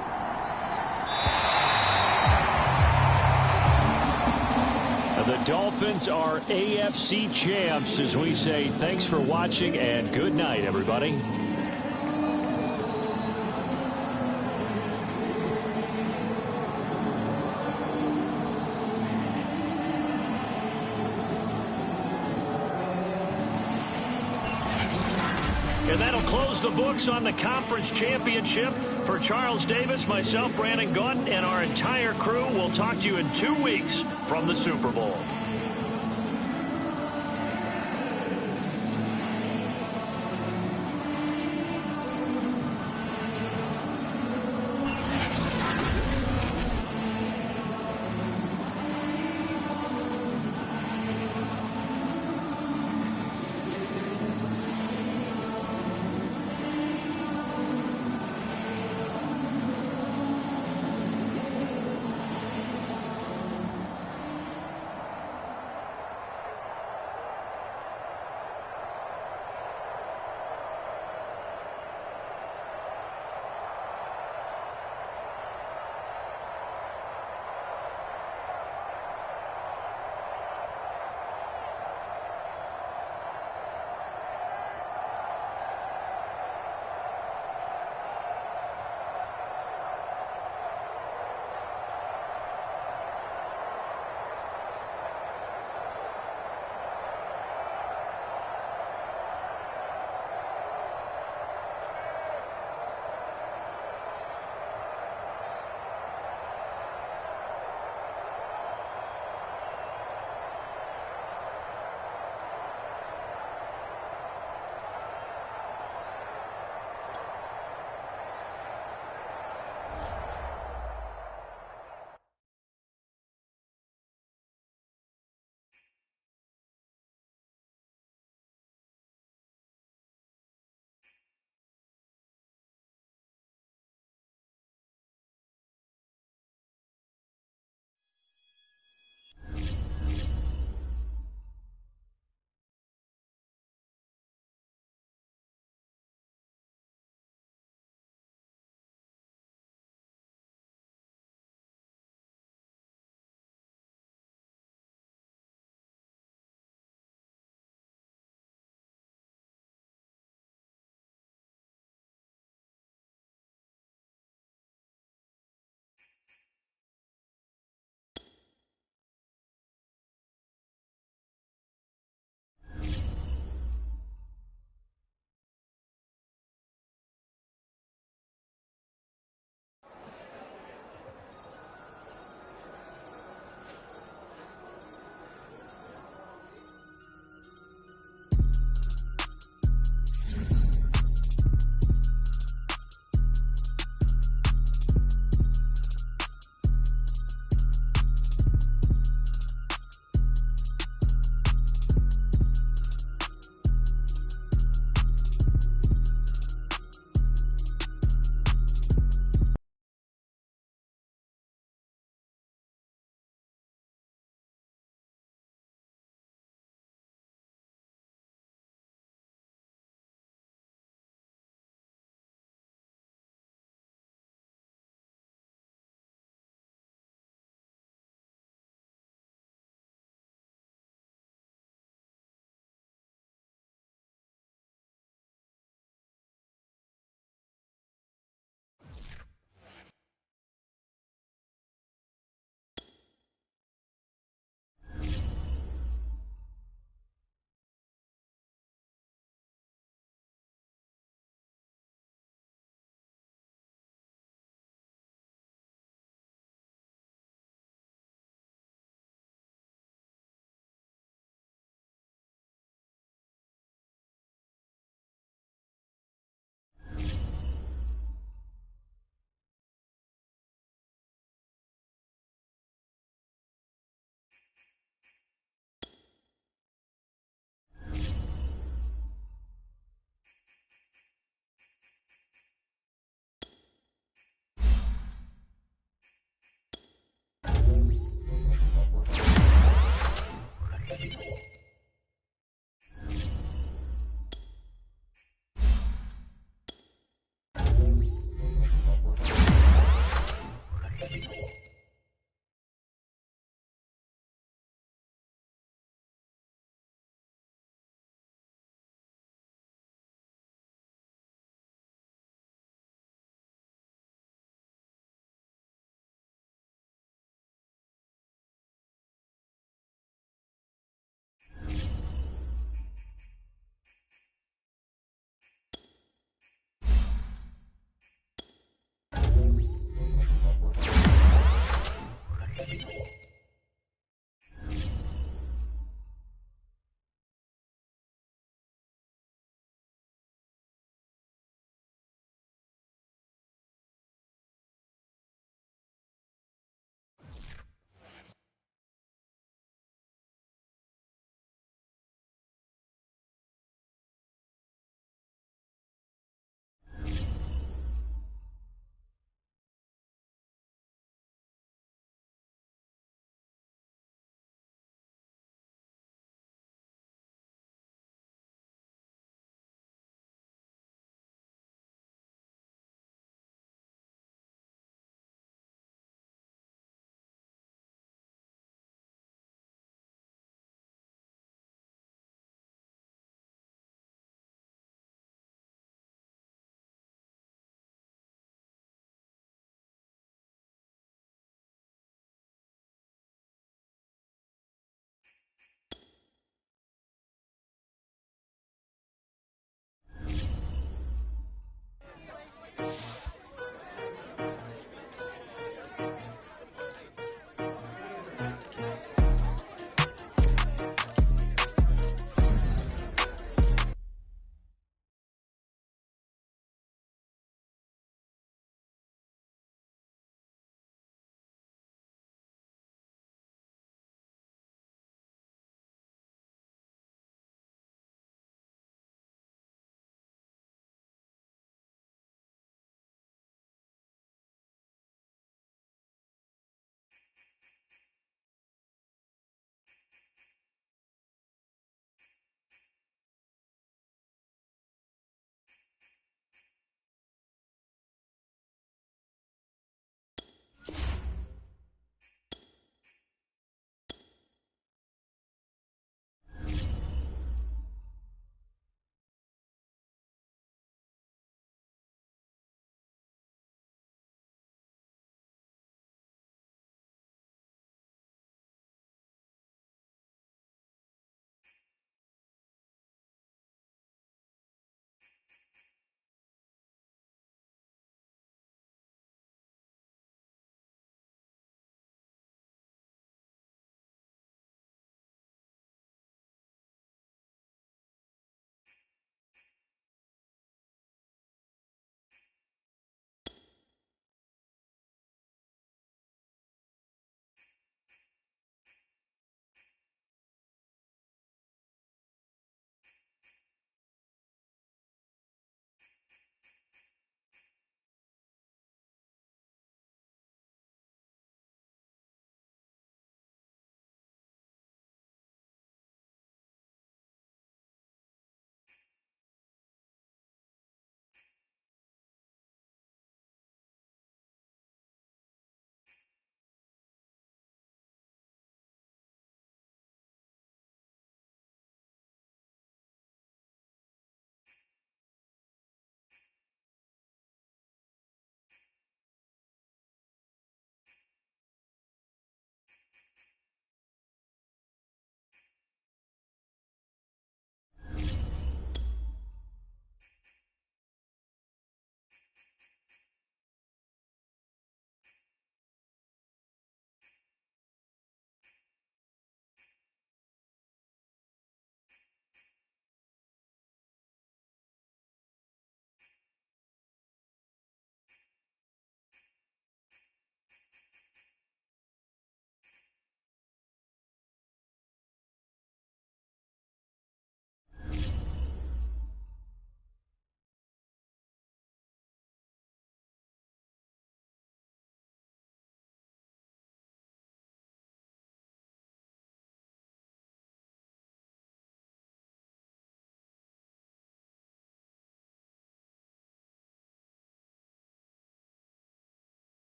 The Dolphins are AFC champs as we say thanks for watching and good night, everybody. And that'll close the books on the conference championship. For Charles Davis, myself, Brandon Gaudin, and our entire crew, we'll talk to you in 2 weeks from the Super Bowl.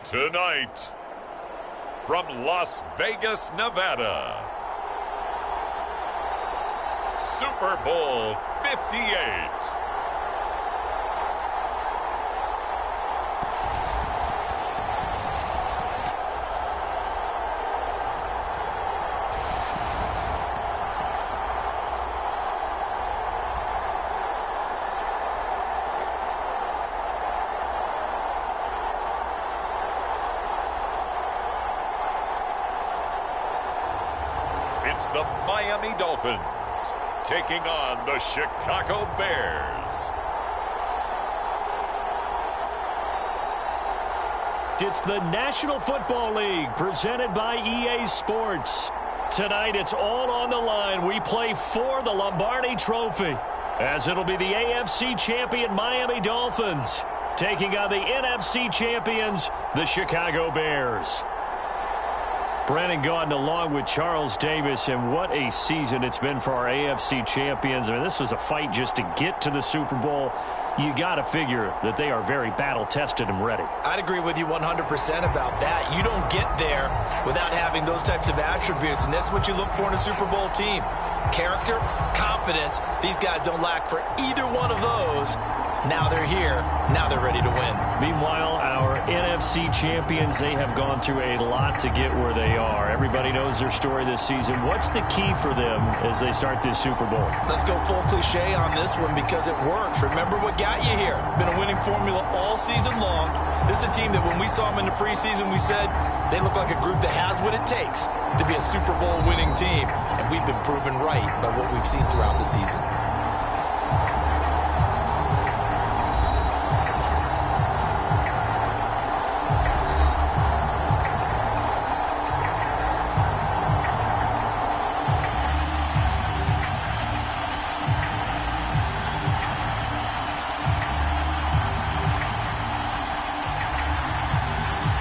Tonight, from Las Vegas, Nevada, Super Bowl 58. It's the Miami Dolphins taking on the Chicago Bears. It's the National Football League presented by EA Sports. Tonight it's all on the line. We play for the Lombardi Trophy, as it'll be the AFC champion Miami Dolphins taking on the NFC champions, the Chicago Bears. Brandon Gaudin along with Charles Davis, and what a season it's been for our AFC champions. I mean, this was a fight just to get to the Super Bowl. You got to figure that they are very battle-tested and ready. I'd agree with you 100% about that. You don't get there without having those types of attributes, and that's what you look for in a Super Bowl team. Character, confidence. These guys don't lack for either one of those. Now they're here. Now they're ready to win. Meanwhile, our NFC champions, they have gone through a lot to get where they are. Everybody knows their story this season. What's the key for them as they start this Super Bowl? Let's go full cliche on this one because it works. Remember what got you here. Been a winning formula all season long. This is a team that when we saw them in the preseason, we said they look like a group that has what it takes to be a Super Bowl winning team. And we've been proven right by what we've seen throughout the season.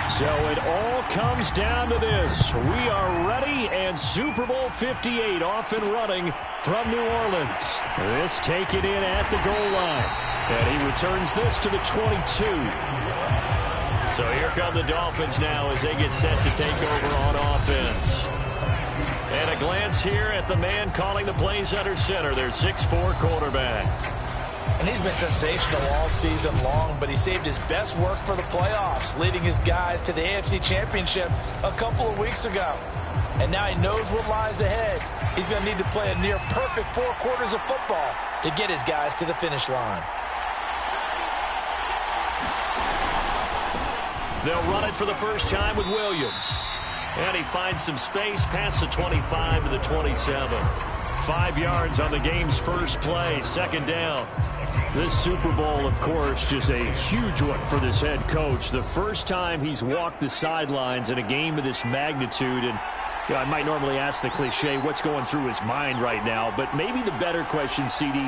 So it all comes down to this. We are ready, and Super Bowl 58 off and running from New Orleans. This taken in at the goal line. And he returns this to the 22. So here come the Dolphins now as they get set to take over on offense. And a glance here at the man calling the plays under center, their 6'4" quarterback. And he's been sensational all season long, but he saved his best work for the playoffs, leading his guys to the AFC Championship a couple of weeks ago. And now he knows what lies ahead. He's going to need to play a near-perfect 4 quarters of football to get his guys to the finish line. They'll run it for the first time with Williams. And he finds some space past the 25 to the 27. 5 yards on the game's first play, second down. This Super Bowl, of course, just a huge one for this head coach. The first time he's walked the sidelines in a game of this magnitude. And you know, I might normally ask the cliche, what's going through his mind right now? But maybe the better question, CD,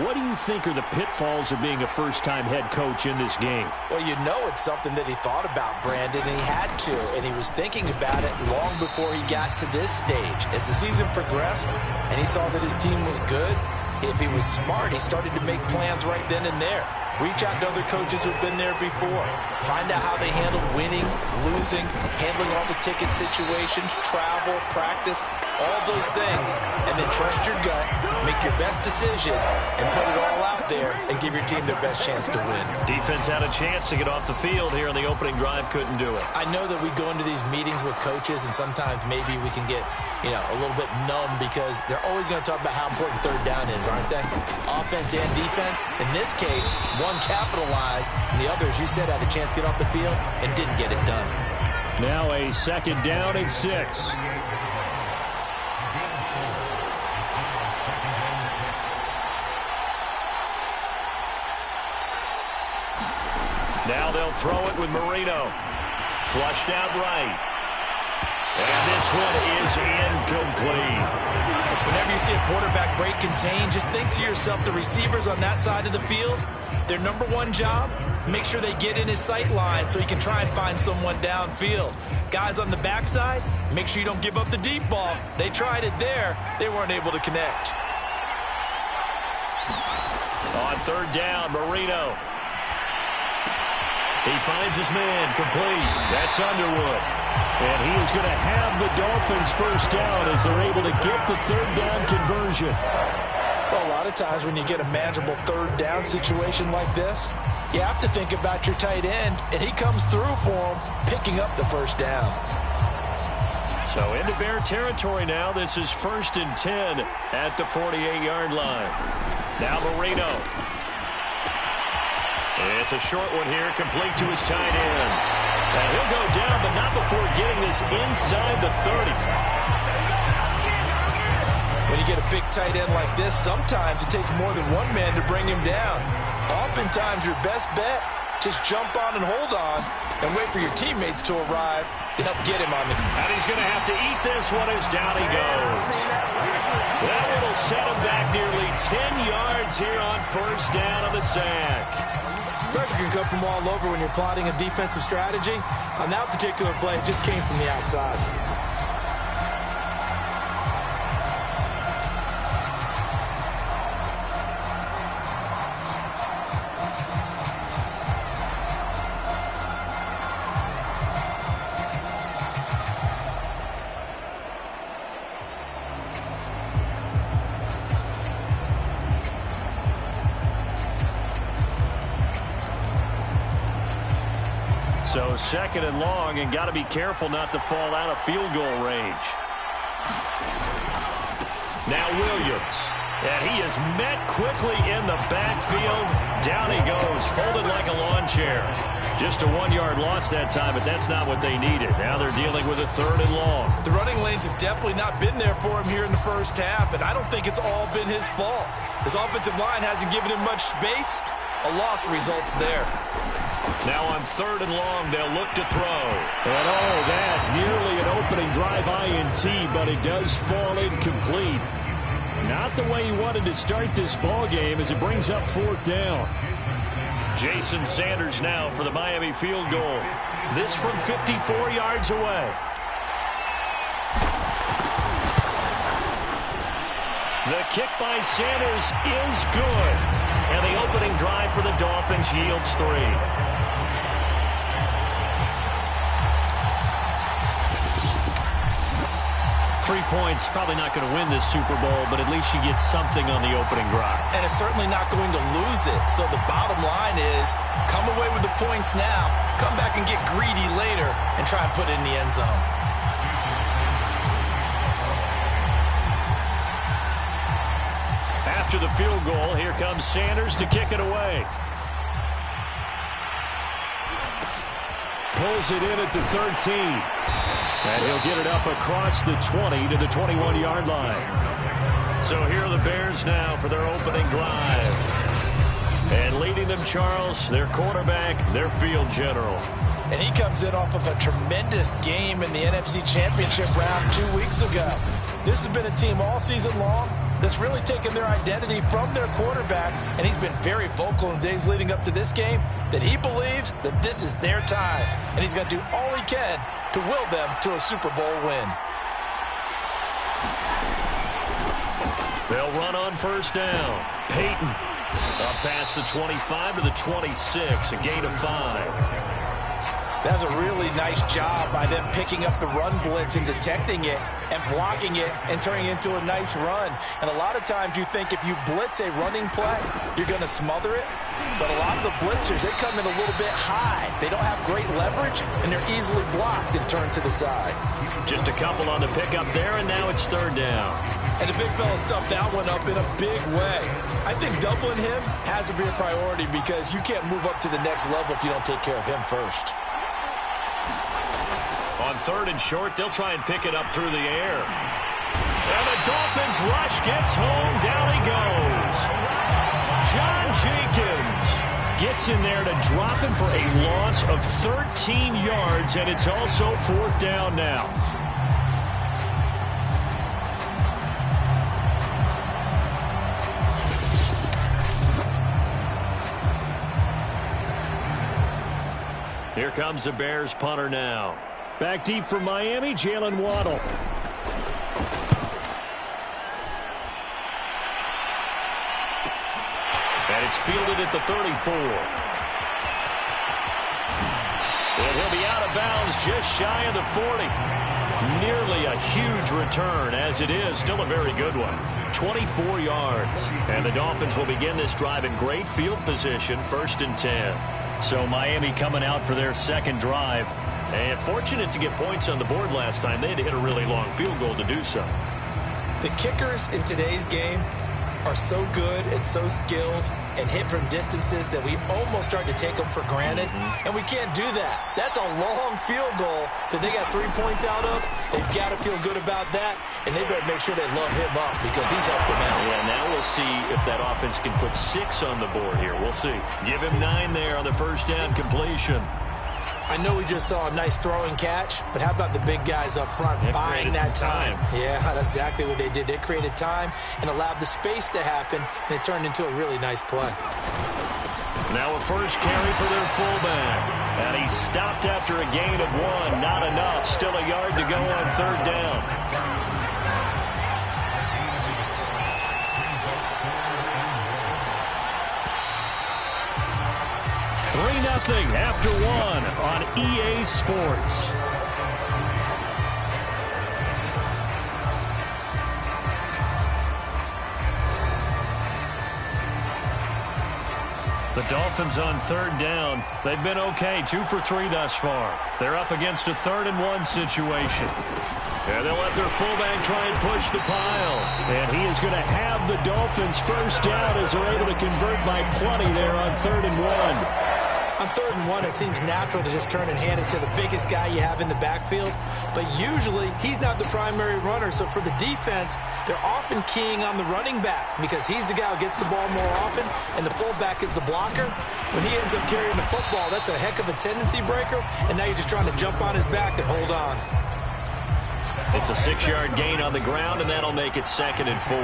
what do you think are the pitfalls of being a first-time head coach in this game? Well, you know it's something that he thought about, Brandon, and he had to. And he was thinking about it long before he got to this stage. As the season progressed and he saw that his team was good, if he was smart, he started to make plans right then and there. Reach out to other coaches who've been there before. Find out how they handle winning, losing, handling all the ticket situations, travel, practice, all those things. And then trust your gut, make your best decision, and put it all out there and give your team their best chance to win. Defense had a chance to get off the field here in the opening drive, couldn't do it. I know that we go into these meetings with coaches, and sometimes maybe we can get, a little bit numb because they're always going to talk about how important third down is, aren't they? Offense and defense. In this case, one capitalized, and the other, as you said, had a chance to get off the field and didn't get it done. Now a second down and 6. Now they'll throw it with Marino. Flushed out right. And this one is incomplete. Whenever you see a quarterback break contain, just think to yourself, the receivers on that side of the field, their number one job, make sure they get in his sight line so he can try and find someone downfield. Guys on the backside, make sure you don't give up the deep ball. They tried it there. They weren't able to connect. On third down, Marino. He finds his man, complete. That's Underwood. And he is going to have the Dolphins first down as they're able to get the third down conversion. Well, a lot of times when you get a manageable third down situation like this, you have to think about your tight end, and he comes through for him, picking up the first down. So into Bear territory now. This is 1st and 10 at the 48-yard line. Now Marino. It's a short one here, complete to his tight end. And he'll go down, but not before getting this inside the 30. When you get a big tight end like this, sometimes it takes more than one man to bring him down. Oftentimes, your best bet, just jump on and hold on and wait for your teammates to arrive to help get him on the... And he's going to have to eat this one as down he goes. That one will set him back nearly 10 yards here on first down on the sack. Pressure can come from all over when you're plotting a defensive strategy. On that particular play, it just came from the outside. So 2nd and long, and got to be careful not to fall out of field goal range. Now Williams. And he is met quickly in the backfield. Down he goes, folded like a lawn chair. Just a 1-yard loss that time, but that's not what they needed. Now they're dealing with a 3rd and long. The running lanes have definitely not been there for him here in the first half, and I don't think it's all been his fault. His offensive line hasn't given him much space. A loss results there. Now on 3rd and long, they'll look to throw. And that, nearly an opening drive INT, but it does fall incomplete. Not the way he wanted to start this ball game as it brings up 4th down. Jason Sanders now for the Miami field goal. This from 54 yards away. The kick by Sanders is good. And the opening drive for the Dolphins yields 3. 3 points, probably not going to win this Super Bowl, but at least you get something on the opening drive. And it's certainly not going to lose it. So the bottom line is, come away with the points now, come back and get greedy later, and try and put it in the end zone. After the field goal, here comes Sanders to kick it away. Pulls it in at the 13. And he'll get it up across the 20 to the 21-yard line. So here are the Bears now for their opening drive. And leading them, Charles, their quarterback, their field general. And he comes in off of a tremendous game in the NFC Championship round 2 weeks ago. This has been a team all season long that's really taken their identity from their quarterback, and he's been very vocal in the days leading up to this game that he believes that this is their time, and he's going to do all he can to will them to a Super Bowl win. They'll run on first down. Peyton up past the 25 to the 26, a gain of 5. That's a really nice job by them picking up the run blitz and detecting it and blocking it and turning it into a nice run. And a lot of times you think if you blitz a running play, you're going to smother it. But a lot of the blitzers, they come in a little bit high. They don't have great leverage, and they're easily blocked and turned to the side. Just a couple on the pickup there, and now it's 3rd down. And the big fella stuffed that one up in a big way. I think doubling him has to be a priority because you can't move up to the next level if you don't take care of him first. On 3rd and short, they'll try and pick it up through the air. And the Dolphins rush gets home. Down he goes. John Jenkins gets in there to drop him for a loss of 13 yards, and it's also 4th down now. Here comes the Bears punter now. Back deep for Miami, Jalen Waddle. And it's fielded at the 34. And he'll be out of bounds just shy of the 40. Nearly a huge return. As it is, still a very good one. 24 yards. And the Dolphins will begin this drive in great field position, 1st and 10. So Miami coming out for their second drive. And fortunate to get points on the board last time. They had to hit a really long field goal to do so. The kickers in today's game are so good and so skilled and hit from distances that we almost start to take them for granted. And we can't do that. That's a long field goal that they got 3 points out of. They've got to feel good about that, and they better make sure they love him up because he's helped them out. Yeah, now we'll see if that offense can put 6 on the board here. We'll see. Give him 9 there on the first down completion. I know we just saw a nice throwing catch, but how about the big guys up front buying that time? Yeah, that's exactly what they did. They created time and allowed the space to happen, and it turned into a really nice play. Now a first carry for their fullback. And he stopped after a gain of 1. Not enough. Still a yard to go on 3rd down. Nothing after 1 on EA Sports. The Dolphins on 3rd down. They've been okay, 2 for 3 thus far. They're up against a 3rd and 1 situation. And they'll let their fullback try and push the pile. And he is going to have the Dolphins first down as they're able to convert by plenty there on 3rd and 1. On 3rd and 1, it seems natural to just turn and hand it to the biggest guy you have in the backfield. But usually, he's not the primary runner. So for the defense, they're often keying on the running back because he's the guy who gets the ball more often, and the fullback is the blocker. When he ends up carrying the football, that's a heck of a tendency breaker, and now you're just trying to jump on his back and hold on. It's a 6-yard gain on the ground, and that'll make it 2nd and 4.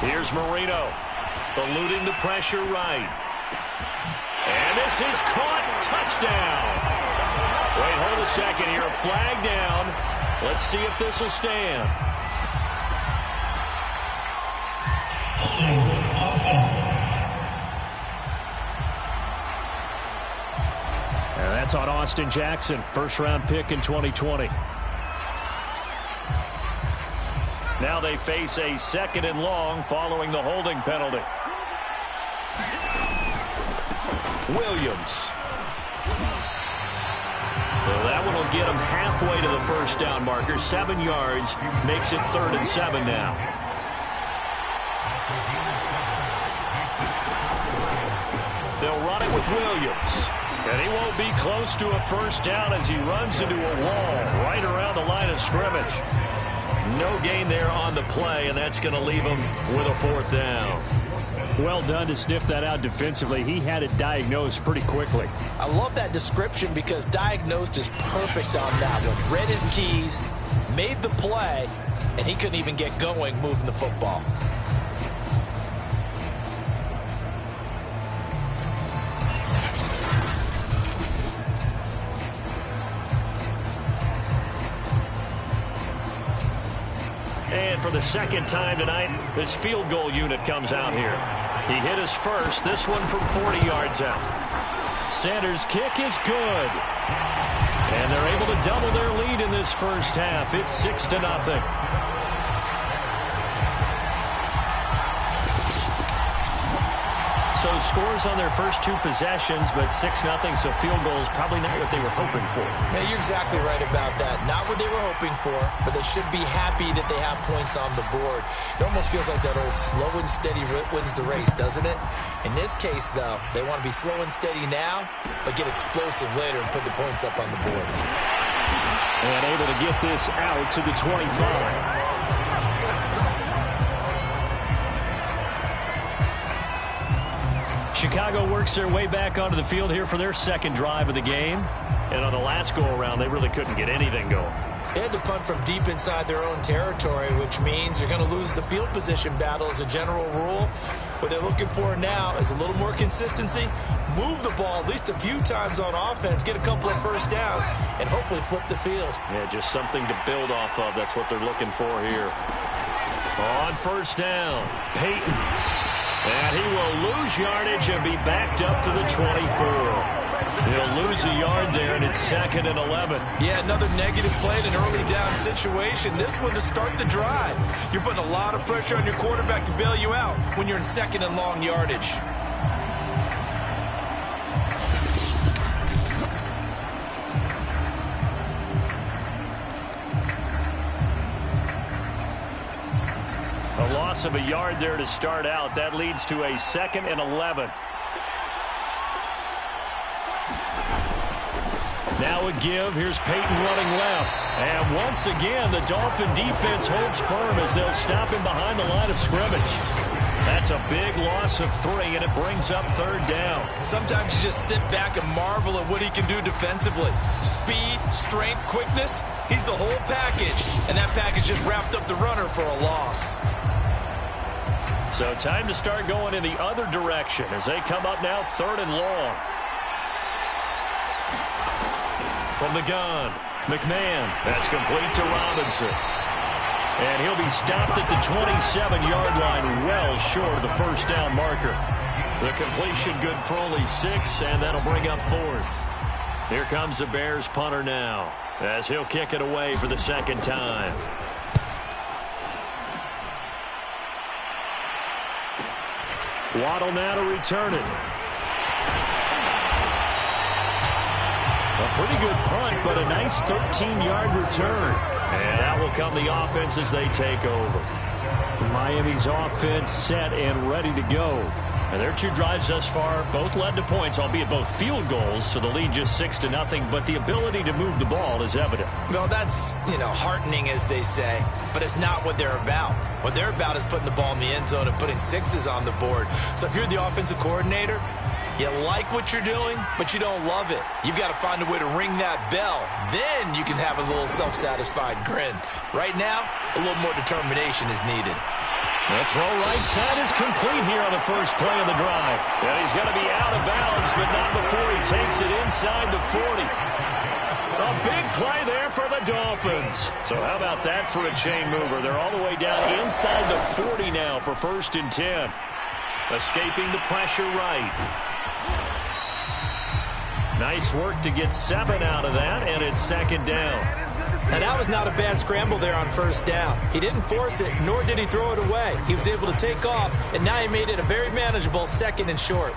Here's Marino. Eluding the pressure right. And this is caught. Touchdown. Wait, hold a second here. A flag down. Let's see if this will stand. And that's on Austin Jackson. First-round pick in 2020. Now they face a 2nd and long following the holding penalty. Williams. So that one will get him halfway to the first down marker. 7 yards makes it 3rd and 7 now. They'll run it with Williams. And he won't be close to a first down as he runs into a wall right around the line of scrimmage. No gain there on the play, and that's going to leave him with a 4th down. Well done to sniff that out defensively. He had it diagnosed pretty quickly. I love that description because diagnosed is perfect on that one. Read his keys, made the play, and he couldn't even get going moving the football. And for the 2nd time tonight, this field goal unit comes out here. He hit his first, this one from 40 yards out. Sanders' kick is good. And they're able to double their lead in this first half. It's 6-0. So scores on their first 2 possessions, but 6-0, so field goals probably not what they were hoping for. Yeah, you're exactly right about that. Not what they were hoping for, but they should be happy that they have points on the board. It almost feels like that old slow and steady wins the race, doesn't it? In this case, though, they want to be slow and steady now, but get explosive later and put the points up on the board. And able to get this out to the 25. Chicago works their way back onto the field here for their 2nd drive of the game. And on the last go-around, they really couldn't get anything going. They had to punt from deep inside their own territory, which means you're going to lose the field position battle as a general rule. What they're looking for now is a little more consistency, move the ball at least a few times on offense, get a couple of first downs, and hopefully flip the field. Yeah, just something to build off of. That's what they're looking for here. On first down, Peyton. And he will lose yardage and be backed up to the 24. He'll lose a yard there, and it's 2nd and 11. Yeah, another negative play in an early down situation. This one to start the drive. You're putting a lot of pressure on your quarterback to bail you out when you're in 2nd and long yardage. A loss of a yard there to start out. That leads to a 2nd and 11. Now a give. Here's Peyton running left. And once again, the Dolphin defense holds firm as they'll stop him behind the line of scrimmage. That's a big loss of 3, and it brings up 3rd down. Sometimes you just sit back and marvel at what he can do defensively. Speed, strength, quickness. He's the whole package. And that package just wrapped up the runner for a loss. So time to start going in the other direction as they come up now 3rd and long. From the gun, McMahon. That's complete to Robinson. And he'll be stopped at the 27-yard line, well short of the 1st down marker. The completion good for only 6, and that'll bring up 4th. Here comes the Bears punter now, as he'll kick it away for the 2nd time. Waddle now to return it. A pretty good punt, but a nice 13-yard return. And out will come the offense as they take over. Miami's offense set and ready to go. And their 2 drives thus far both led to points, albeit both field goals, so the lead just 6-0, but the ability to move the ball is evident. Well, that's, heartening, as they say, but it's not what they're about. What they're about is putting the ball in the end zone and putting 6s on the board. So if you're the offensive coordinator, you like what you're doing, but you don't love it. You've got to find a way to ring that bell. Then you can have a little self-satisfied grin. Right now, a little more determination is needed. The throw right side is complete here on the first play of the drive. And he's going to be out of bounds, but not before he takes it inside the 40. A big play there for the Dolphins. So how about that for a chain mover? They're all the way down inside the 40 now for 1st and 10. Escaping the pressure right. Nice work to get 7 out of that, and it's 2nd down. And that was not a bad scramble there on 1st down. He didn't force it, nor did he throw it away. He was able to take off, and now he made it a very manageable 2nd and short.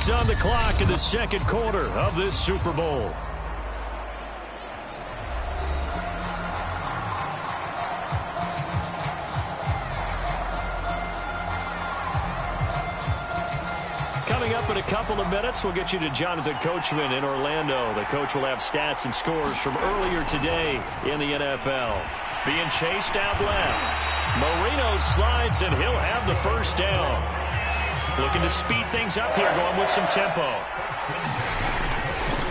On the clock in the 2nd quarter of this Super Bowl. Coming up in a couple of minutes, we'll get you to Jonathan Coachman in Orlando. The coach will have stats and scores from earlier today in the NFL. Being chased out left. Marino slides, and he'll have the 1st down. Looking to speed things up here, going with some tempo.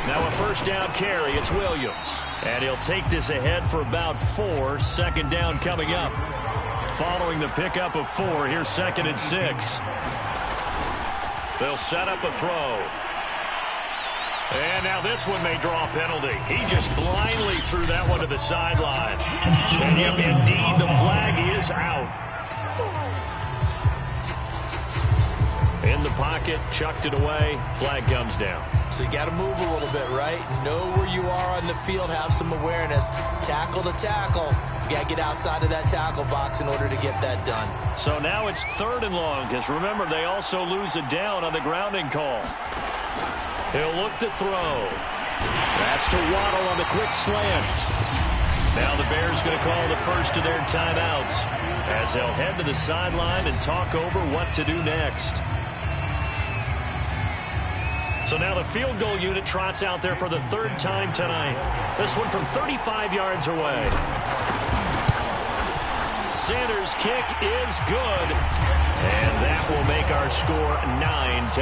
Now a 1st down carry. It's Williams. And he'll take this ahead for about 4. 2nd down coming up. Following the pickup of 4, here's 2nd and 6. They'll set up a throw. And now this one may draw a penalty. He just blindly threw that one to the sideline. And yep, indeed, the flag is out. In the pocket, chucked it away, flag comes down. So you got to move a little bit, right? Know where you are on the field, have some awareness. Tackle to tackle. You got to get outside of that tackle box in order to get that done. So now it's 3rd and long, because remember, they also lose a down on the grounding call. He'll look to throw. That's to Waddle on the quick slant. Now the Bears going to call the first of their timeouts as they'll head to the sideline and talk over what to do next. So now the field goal unit trots out there for the third time tonight. This one from 35 yards away. Sanders' kick is good. And that will make our score 9-0.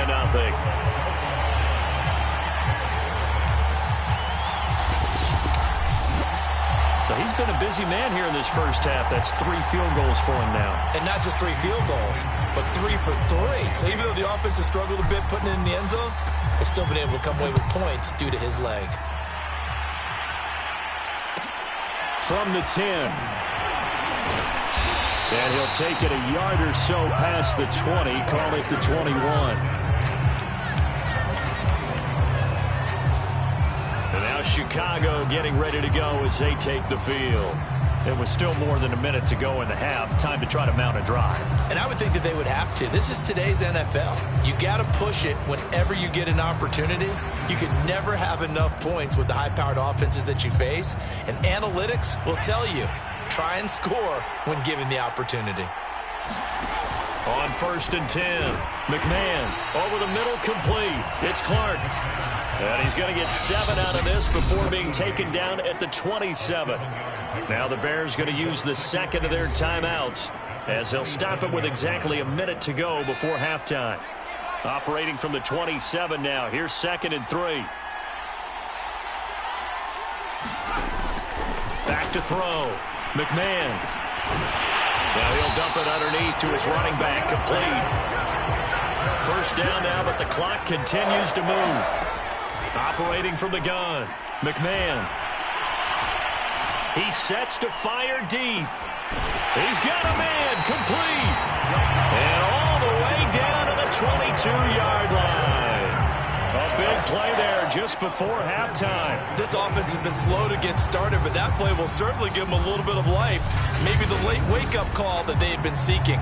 So he's been a busy man here in this first half. That's 3 field goals for him now. And not just 3 field goals, but 3 for 3. So even though the offense has struggled a bit putting it in the end zone, they've still been able to come away with points due to his leg. From the 10. And he'll take it a yard or so past the 20, call it the 21. And now Chicago getting ready to go as they take the field. It was still more than a minute to go in the half. Time to try to mount a drive. And I would think that they would have to. This is today's NFL. You got to push it whenever you get an opportunity. You can never have enough points with the high-powered offenses that you face. And analytics will tell you, try and score when given the opportunity. On 1st and 10, McMahon over the middle, complete. It's Clark. And he's going to get 7 out of this before being taken down at the 27. Now the Bears going to use the second of their timeouts as they'll stop it with exactly a minute to go before halftime. Operating from the 27 now. Here's 2nd and 3. Back to throw. McMahon. Now he'll dump it underneath to his running back. Complete. First down now, but the clock continues to move. Operating from the gun. McMahon. He sets to fire deep. He's got a man. Complete. And all the way down to the 22-yard line. A big play there just before halftime. This offense has been slow to get started, but that play will certainly give them a little bit of life. Maybe the late wake-up call that they had been seeking.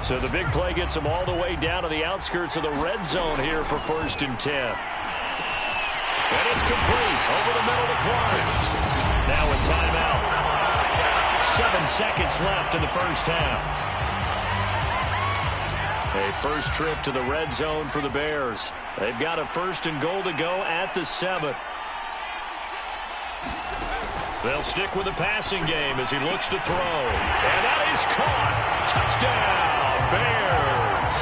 So the big play gets them all the way down to the outskirts of the red zone here for 1st and 10. And it's complete. Over the middle to Clark. Now a timeout. 7 seconds left in the first half. A first trip to the red zone for the Bears. They've got a 1st and goal to go at the 7. They'll stick with the passing game as he looks to throw. And that is caught. Touchdown, Bears.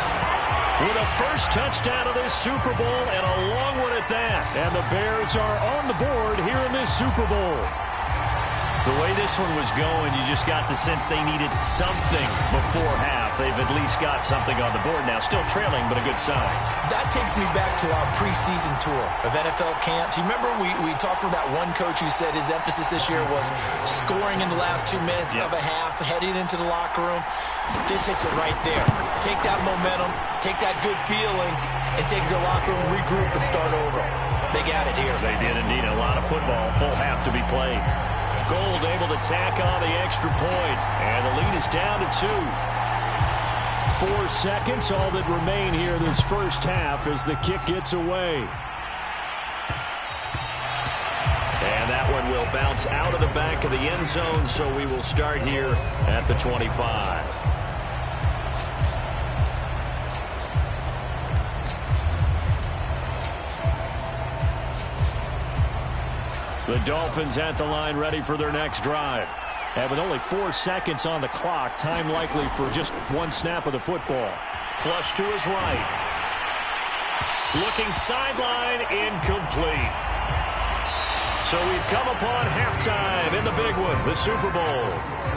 With a first touchdown of this Super Bowl and a long one at that. And the Bears are on the board here in this Super Bowl. The way this one was going, you just got the sense they needed something before half. They've at least got something on the board now. Still trailing, but a good sign. That takes me back to our preseason tour of NFL camps. You remember we talked with that one coach who said his emphasis this year was scoring in the last 2 minutes of a half, heading into the locker room. This hits it right there. Take that momentum, take that good feeling, and take the locker room, regroup, and start over. They got it here. They did indeed. A lot of football, full half to be played. Gold able to tack on the extra point, and the lead is down to 2. 4 seconds, all that remain here this first half as the kick gets away. And that one will bounce out of the back of the end zone, so we will start here at the 25. The Dolphins at the line ready for their next drive. And with only 4 seconds on the clock, time likely for just 1 snap of the football. Flush to his right. Looking sideline, incomplete. So we've come upon halftime in the big one, the Super Bowl.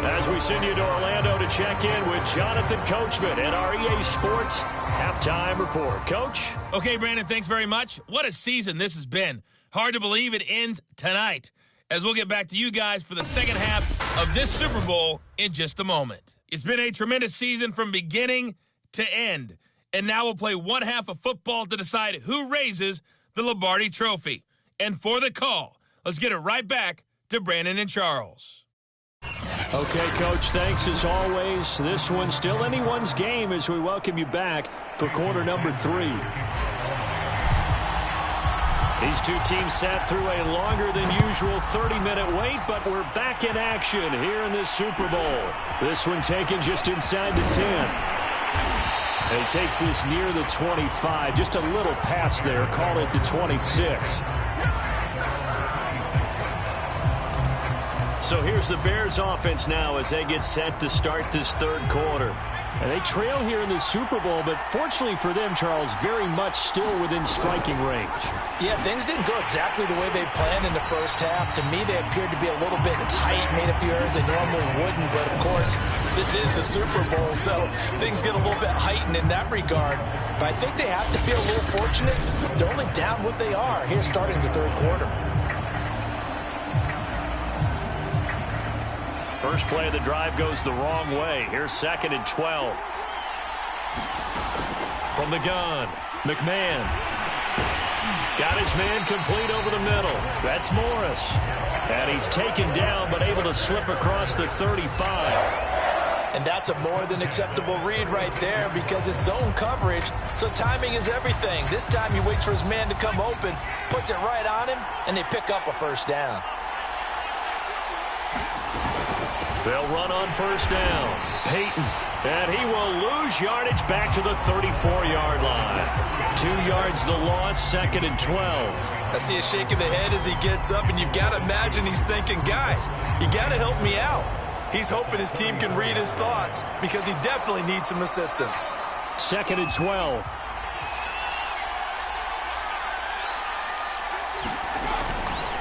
As we send you to Orlando to check in with Jonathan Coachman at our EA Sports Halftime Report. Coach? Okay, Brandon, thanks very much. What a season this has been. Hard to believe it ends tonight, as we'll get back to you guys for the second half of this Super Bowl in just a moment. It's been a tremendous season from beginning to end, and now we'll play one half of football to decide who raises the Lombardi Trophy. And for the call, let's get it right back to Brandon and Charles. Okay, Coach, thanks as always. This one's still anyone's game as we welcome you back for quarter number 3. These two teams sat through a longer than usual 30-minute wait, but we're back in action here in this Super Bowl. This one taken just inside the 10. And he takes this near the 25. Just a little pass there. Call it the 26. So here's the Bears offense now as they get set to start this third quarter. And they trail here in the Super Bowl, but fortunately for them, Charles, very much still within striking range. Yeah, things didn't go exactly the way they planned in the first half. To me, they appeared to be a little bit tight, made a few errors they normally wouldn't. But, of course, this is the Super Bowl, so things get a little bit heightened in that regard. But I think they have to feel a little fortunate. They're only down what they are here starting the third quarter. First play of the drive goes the wrong way. Here's 2nd and 12. From the gun, McMahon. Got his man complete over the middle. That's Morris. And he's taken down, but able to slip across the 35. And that's a more than acceptable read right there because it's zone coverage, so timing is everything. This time he waits for his man to come open, puts it right on him, and they pick up a first down. They'll run on first down. Peyton. And he will lose yardage back to the 34-yard line. 2 yards the loss, 2nd and 12. I see a shake of the head as he gets up, and you've got to imagine he's thinking, guys, you got to help me out. He's hoping his team can read his thoughts because he definitely needs some assistance. 2nd and 12.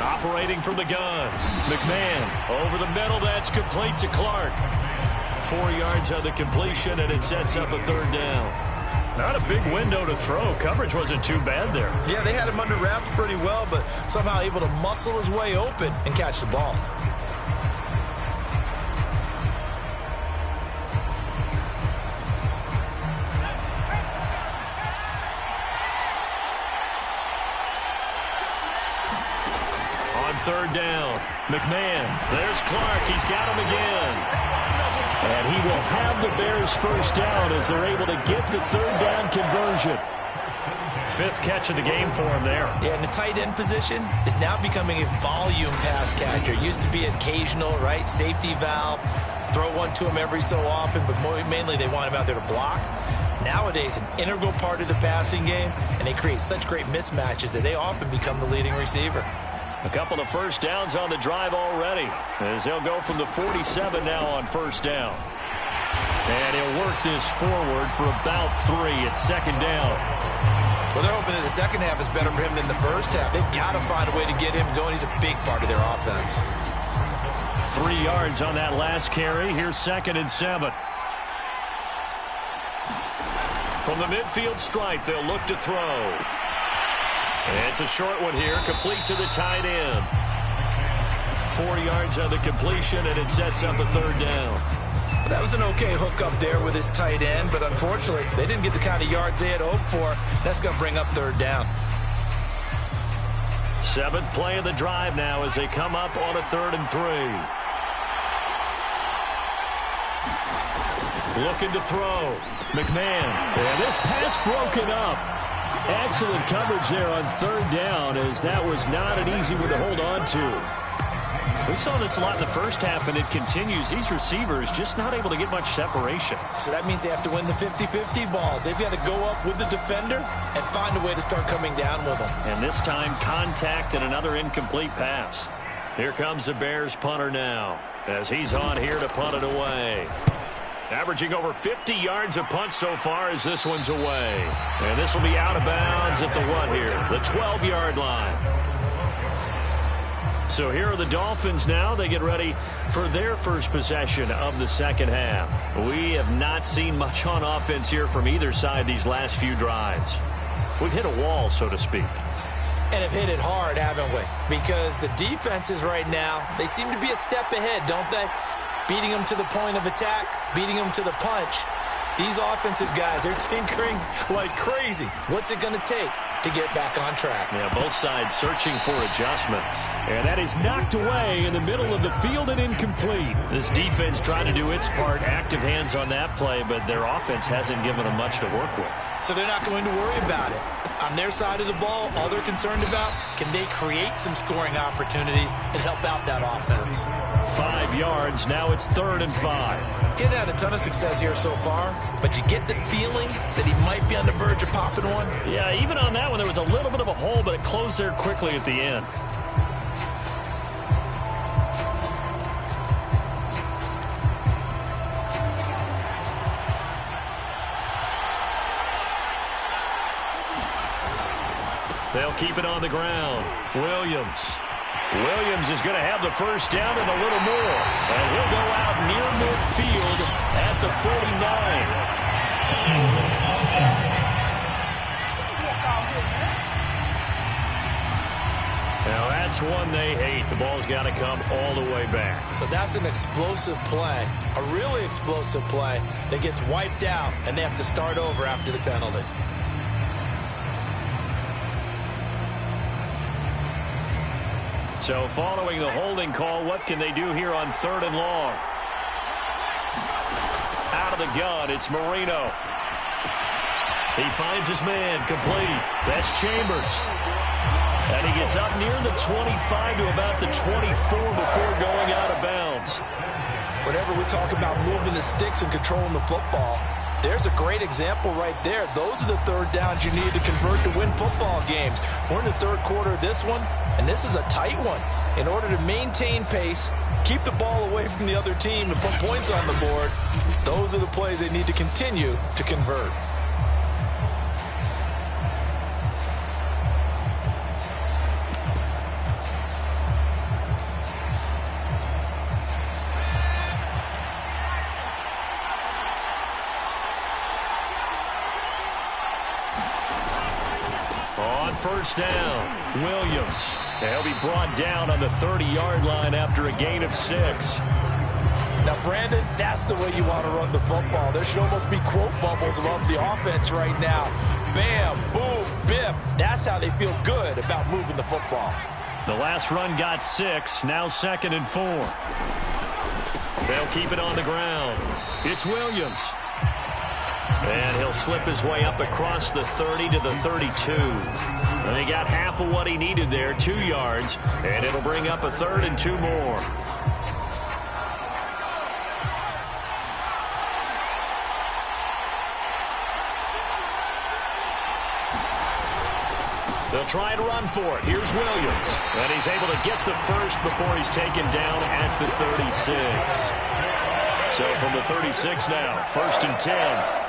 Operating from the gun. McMahon over the middle. That's complete to Clark. 4 yards on the completion, and it sets up a third down. Not a big window to throw. Coverage wasn't too bad there. Yeah, they had him under wraps pretty well, but somehow able to muscle his way open and catch the ball. Third down. McMahon. There's Clark. He's got him again. And he will have the Bears first down as they're able to get the third down conversion. 5th catch of the game for him there. Yeah, and the tight end position is now becoming a volume pass catcher. Used to be occasional, right? Safety valve. Throw one to him every so often, but mainly they want him out there to block. Nowadays, an integral part of the passing game, and they create such great mismatches that they often become the leading receiver. A couple of first downs on the drive already as they'll go from the 47 now on first down. And he'll work this forward for about 3 at 2nd down. Well, they're hoping that the second half is better for him than the first half. They've got to find a way to get him going. He's a big part of their offense. 3 yards on that last carry. Here's 2nd and 7. From the midfield stripe, they'll look to throw. It's a short one here, complete to the tight end. 4 yards on the completion, and it sets up a third down. Well, that was an okay hook up there with his tight end, but unfortunately, they didn't get the kind of yards they had hoped for. That's going to bring up third down. 7th play of the drive now as they come up on a 3rd and 3. Looking to throw. McMahon. And this pass broken up. Excellent coverage there on 3rd down, as that was not an easy one to hold on to. We saw this a lot in the first half, and it continues. These receivers just not able to get much separation. So that means they have to win the 50-50 balls. They've got to go up with the defender and find a way to start coming down with them. And this time, contact and another incomplete pass. Here comes the Bears punter now, as he's on here to punt it away. Averaging over 50 yards a punt so far as this one's away. And this will be out of bounds at the what here? The 12-yard line. So here are the Dolphins now. They get ready for their first possession of the second half. We have not seen much on offense here from either side these last few drives. We've hit a wall, so to speak. And have hit it hard, haven't we? Because the defenses right now, they seem to be a step ahead, don't they? Beating them to the point of attack, beating them to the punch. These offensive guys, they're tinkering like crazy. What's it going to take to get back on track? Yeah, both sides searching for adjustments. And that is knocked away in the middle of the field and incomplete. This defense trying to do its part, active hands on that play, but their offense hasn't given them much to work with. So they're not going to worry about it. On their side of the ball, all they're concerned about, can they create some scoring opportunities and help out that offense? 5 yards. Now it's 3rd and 5. He's had a ton of success here so far, but you get the feeling that he might be on the verge of popping one. Yeah, even on that one, there was a little bit of a hole, but it closed there quickly at the end. They'll keep it on the ground. Williams is going to have the first down and a little more. And he'll go out near midfield at the 49. Now that's one they hate. The ball's got to come all the way back. So that's an explosive play, a really explosive play that gets wiped out, and they have to start over after the penalty. So following the holding call, what can they do here on 3rd and long? Out of the gun, it's Marino. He finds his man, complete. That's Chambers. And he gets up near the 25 to about the 24 before going out of bounds. Whenever we talk about moving the sticks and controlling the football, there's a great example right there. Those are the 3rd downs you need to convert to win football games. We're in the 3rd quarter of this one, and this is a tight one. In order to maintain pace, keep the ball away from the other team, and put points on the board, those are the plays they need to continue to convert. First down, Williams. He'll be brought down on the 30-yard line after a gain of 6. Now, Brandon, that's the way you want to run the football. There should almost be quote bubbles above the offense right now. Bam, boom, biff. That's how they feel good about moving the football. The last run got 6, now 2nd and 4. They'll keep it on the ground. It's Williams. And he'll slip his way up across the 30 to the 32. And he got half of what he needed there, 2 yards, and it'll bring up a 3rd and 2 more. They'll try and run for it. Here's Williams. And he's able to get the first before he's taken down at the 36. So from the 36 now, 1st and 10.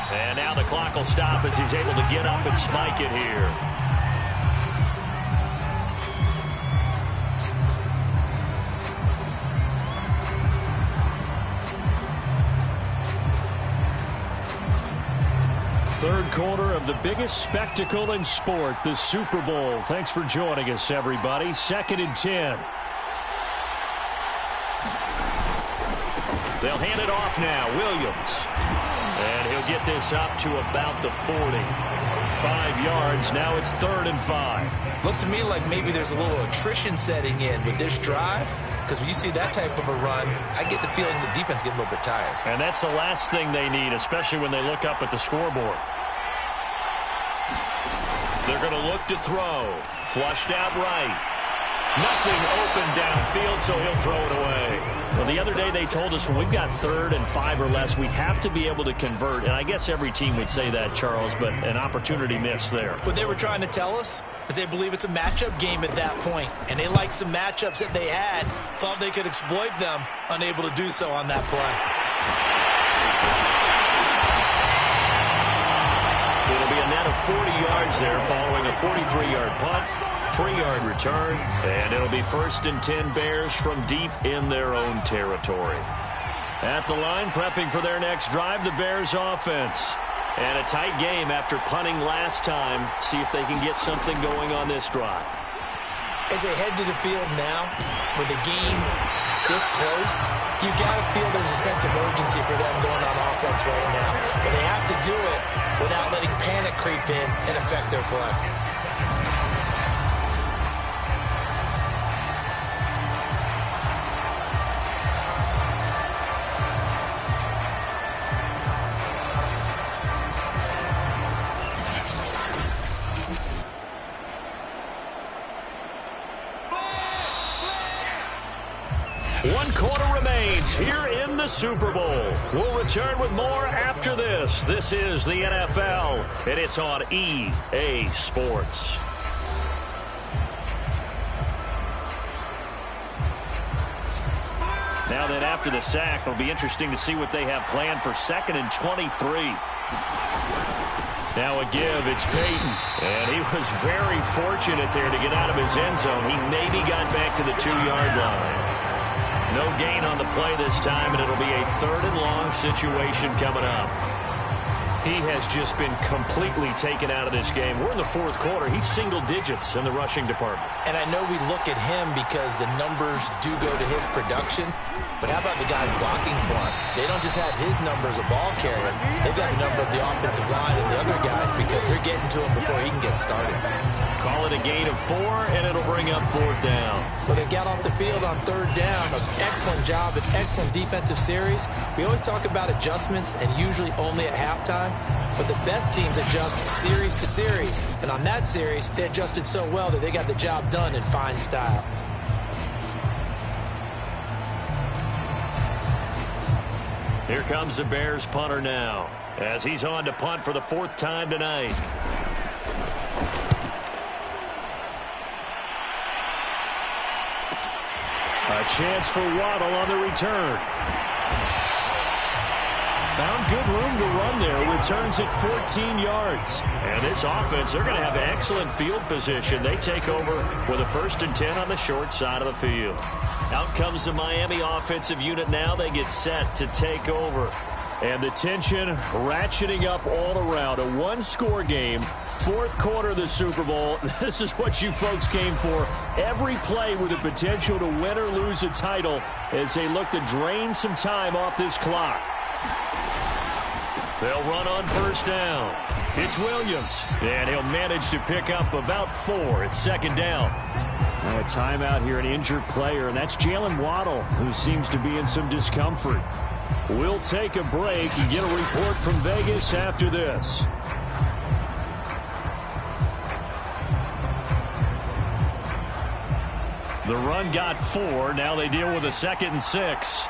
And now the clock will stop as he's able to get up and spike it here. Third quarter of the biggest spectacle in sport, the Super Bowl. Thanks for joining us, everybody. 2nd and 10. They'll hand it off now. Williams. And he'll get this up to about the 40. 5 yards. Now it's 3rd and 5. Looks to me like maybe there's a little attrition setting in with this drive. Because when you see that type of a run, I get the feeling the defense getting a little bit tired. And that's the last thing they need, especially when they look up at the scoreboard. They're going to look to throw. Flushed out right. Nothing open downfield, so he'll throw it away. Well, the other day they told us when we've got 3rd and 5 or less, we have to be able to convert. And I guess every team would say that, Charles, but an opportunity missed there. What they were trying to tell us is they believe it's a matchup game at that point. And they liked some matchups that they had, thought they could exploit them, unable to do so on that play. It'll be a net of 40 yards there following a 43-yard punt. 3-yard return, and it'll be 1st and 10 Bears from deep in their own territory. At the line, prepping for their next drive, the Bears offense. And a tight game after punting last time. See if they can get something going on this drive. As they head to the field now, with the game this close, you got to feel there's a sense of urgency for them going on offense right now. But they have to do it without letting panic creep in and affect their play. here in the Super Bowl. We'll return with more after this. This is the NFL, and it's on EA Sports. Now then, after the sack, it'll be interesting to see what they have planned for 2nd and 23. Now a give, it's Peyton. And he was very fortunate there to get out of his end zone. He maybe got back to the 2-yard line. No gain on the play this time, and it'll be a 3rd and long situation coming up. He has just been completely taken out of this game. We're in the 4th quarter. He's single digits in the rushing department. And I know we look at him because the numbers do go to his production. But how about the guys blocking for him? They don't just have his number as a ball carrier. They've got the number of the offensive line and the other guys because they're getting to him before he can get started. Call it a gain of 4, and it'll bring up 4th down. Well, they got off the field on 3rd down. An excellent job, an excellent defensive series. We always talk about adjustments and usually only at halftime. But the best teams adjust series to series. And on that series, they adjusted so well that they got the job done in fine style. Here comes the Bears punter now, as he's on to punt for the 4th time tonight. A chance for Waddle on the return. Found good room to run there. Returns it 14 yards. And this offense, they're going to have excellent field position. They take over with a 1st and 10 on the short side of the field. Out comes the Miami offensive unit now. They get set to take over. And the tension ratcheting up all around. A 1-score game. 4th quarter of the Super Bowl. This is what you folks came for. Every play with the potential to win or lose a title as they look to drain some time off this clock. They'll run on 1st down. It's Williams. And he'll manage to pick up about 4. It's 2nd down. Now a timeout here, an injured player, and that's Jalen Waddle, who seems to be in some discomfort. We'll take a break and get a report from Vegas after this. The run got 4. Now they deal with a 2nd and 6.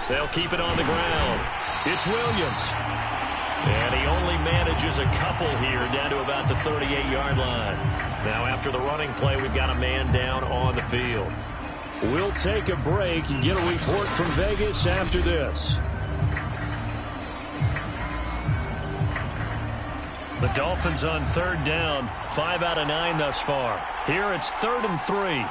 They'll keep it on the ground. It's Williams. And he only manages a couple here down to about the 38-yard line. Now after the running play, we've got a man down on the field. We'll take a break and get a report from Vegas after this. The Dolphins on 3rd down. 5 out of 9 thus far. Here it's 3rd and 3.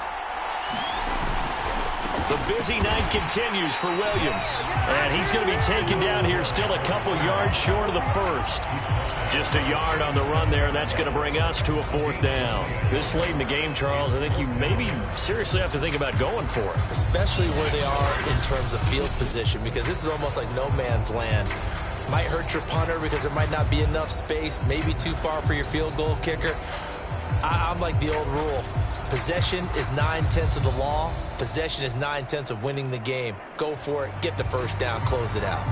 The busy night continues for Williams. And he's going to be taken down here still a couple yards short of the 1st. Just a yard on the run there, and that's going to bring us to a 4th down. This late in the game, Charles, I think you maybe seriously have to think about going for it. Especially where they are in terms of field position, because this is almost like no man's land. Might hurt your punter because there might not be enough space, maybe too far for your field goal kicker. I'm like the old rule. Possession is 9/10 of the law. Possession is 9/10 of winning the game. Go for it. Get the 1st down. Close it out.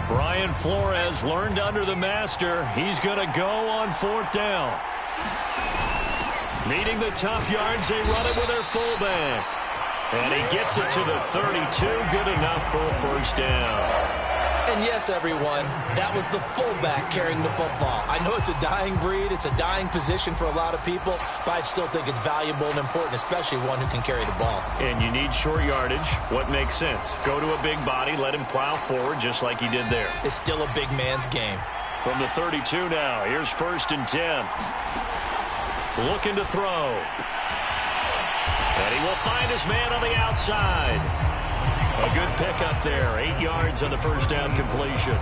Brian Flores learned under the master. He's going to go on 4th down. Needing the tough yards, they run it with their fullback. And he gets it to the 32. Good enough for a 1st down. And yes, everyone, that was the fullback carrying the football. I know it's a dying breed, it's a dying position for a lot of people, but I still think it's valuable and important, especially one who can carry the ball. And you need short yardage. What makes sense? Go to a big body, let him plow forward just like he did there. It's still a big man's game. From the 32 now, here's 1st and 10. Looking to throw. And he will find his man on the outside. A good pickup there. 8 yards on the 1st down completion.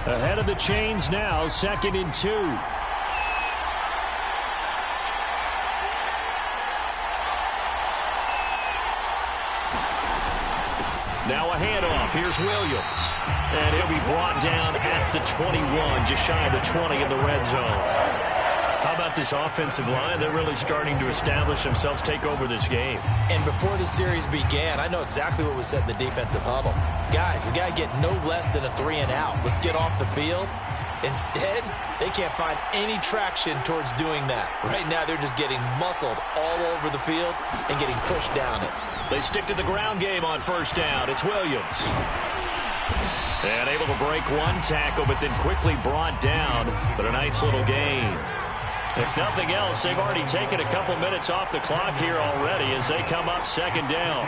Ahead of the chains now, 2nd and 2. Now a handoff. Here's Williams. And he'll be brought down at the 21, just shy of the 20 in the red zone. How about this offensive line? They're really starting to establish themselves, take over this game. And before the series began, I know exactly what was said in the defensive huddle. Guys, we got to get no less than a 3 and out. Let's get off the field. Instead, they can't find any traction towards doing that. Right now, they're just getting muscled all over the field and getting pushed down it. They stick to the ground game on first down. It's Williams. And able to break one tackle, but then quickly brought down. But a nice little gain. If nothing else, they've already taken a couple minutes off the clock here already as they come up second down.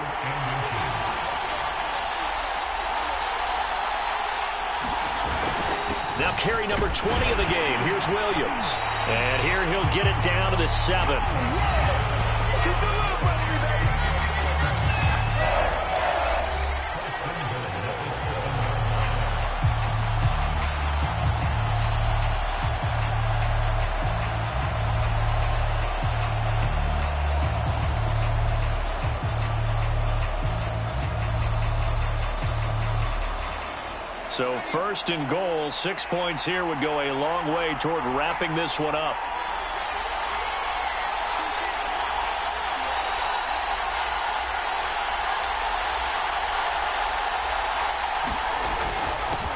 Now carry number 20 of the game. Here's Williams. And here he'll get it down to the 7. So first and goal, 6 points here would go a long way toward wrapping this one up.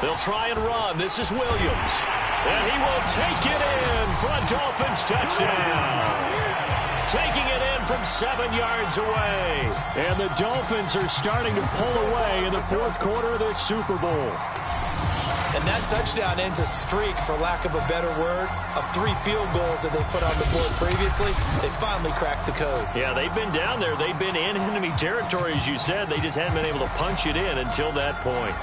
They'll try and run. This is Williams. And he will take it in for a Dolphins touchdown. Taking it in from 7 yards away. And the Dolphins are starting to pull away in the fourth quarter of this Super Bowl. And that touchdown ends a streak, for lack of a better word, of 3 field goals that they put on the board previously. They finally cracked the code. Yeah, they've been down there. They've been in enemy territory, as you said. They just hadn't been able to punch it in until that point.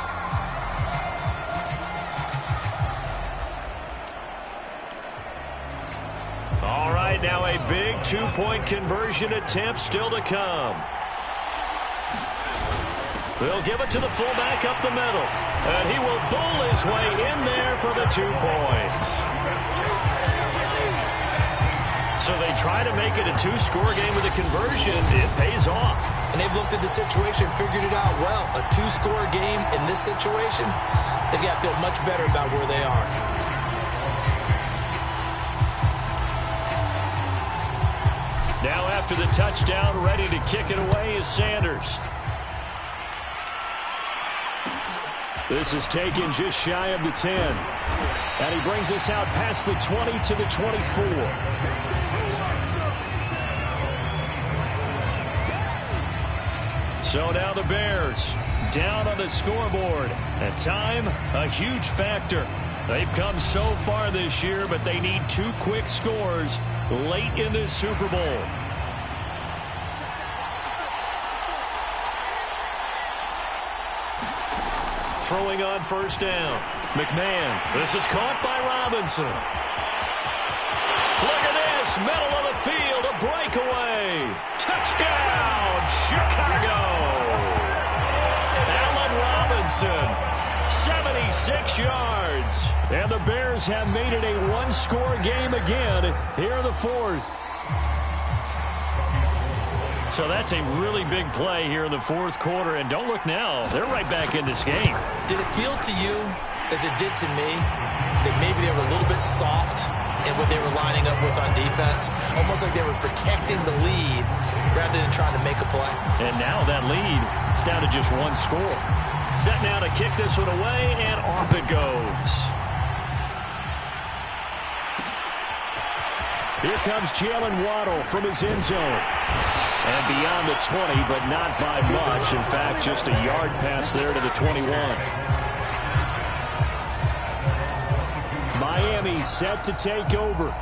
All right, now a big 2-point conversion attempt still to come. They'll give it to the fullback up the middle. And he will bowl his way in there for the 2 points. So they try to make it a 2-score game with a conversion. It pays off. And they've looked at the situation, figured it out well. A 2-score game in this situation, they've got to feel much better about where they are. Now after the touchdown, ready to kick it away is Sanders. This is taken just shy of the 10. And he brings us out past the 20 to the 24. So now the Bears down on the scoreboard. And time, a huge factor. They've come so far this year, but they need 2 quick scores late in this Super Bowl. Throwing on first down. McMahon. This is caught by Robinson. Look at this. Middle of the field. A breakaway. Touchdown, Chicago. Allen Robinson. 76 yards. And the Bears have made it a 1-score game again here in the fourth. So that's a really big play here in the fourth quarter. And don't look now. They're right back in this game. Did it feel to you, as it did to me, that maybe they were a little bit soft in what they were lining up with on defense? Almost like they were protecting the lead rather than trying to make a play. And now that lead is down to just 1 score. Set now to kick this one away, and off it goes. Here comes Jalen Waddle from his end zone. And beyond the 20, but not by much. In fact, just a yard pass there to the 21. Miami set to take over.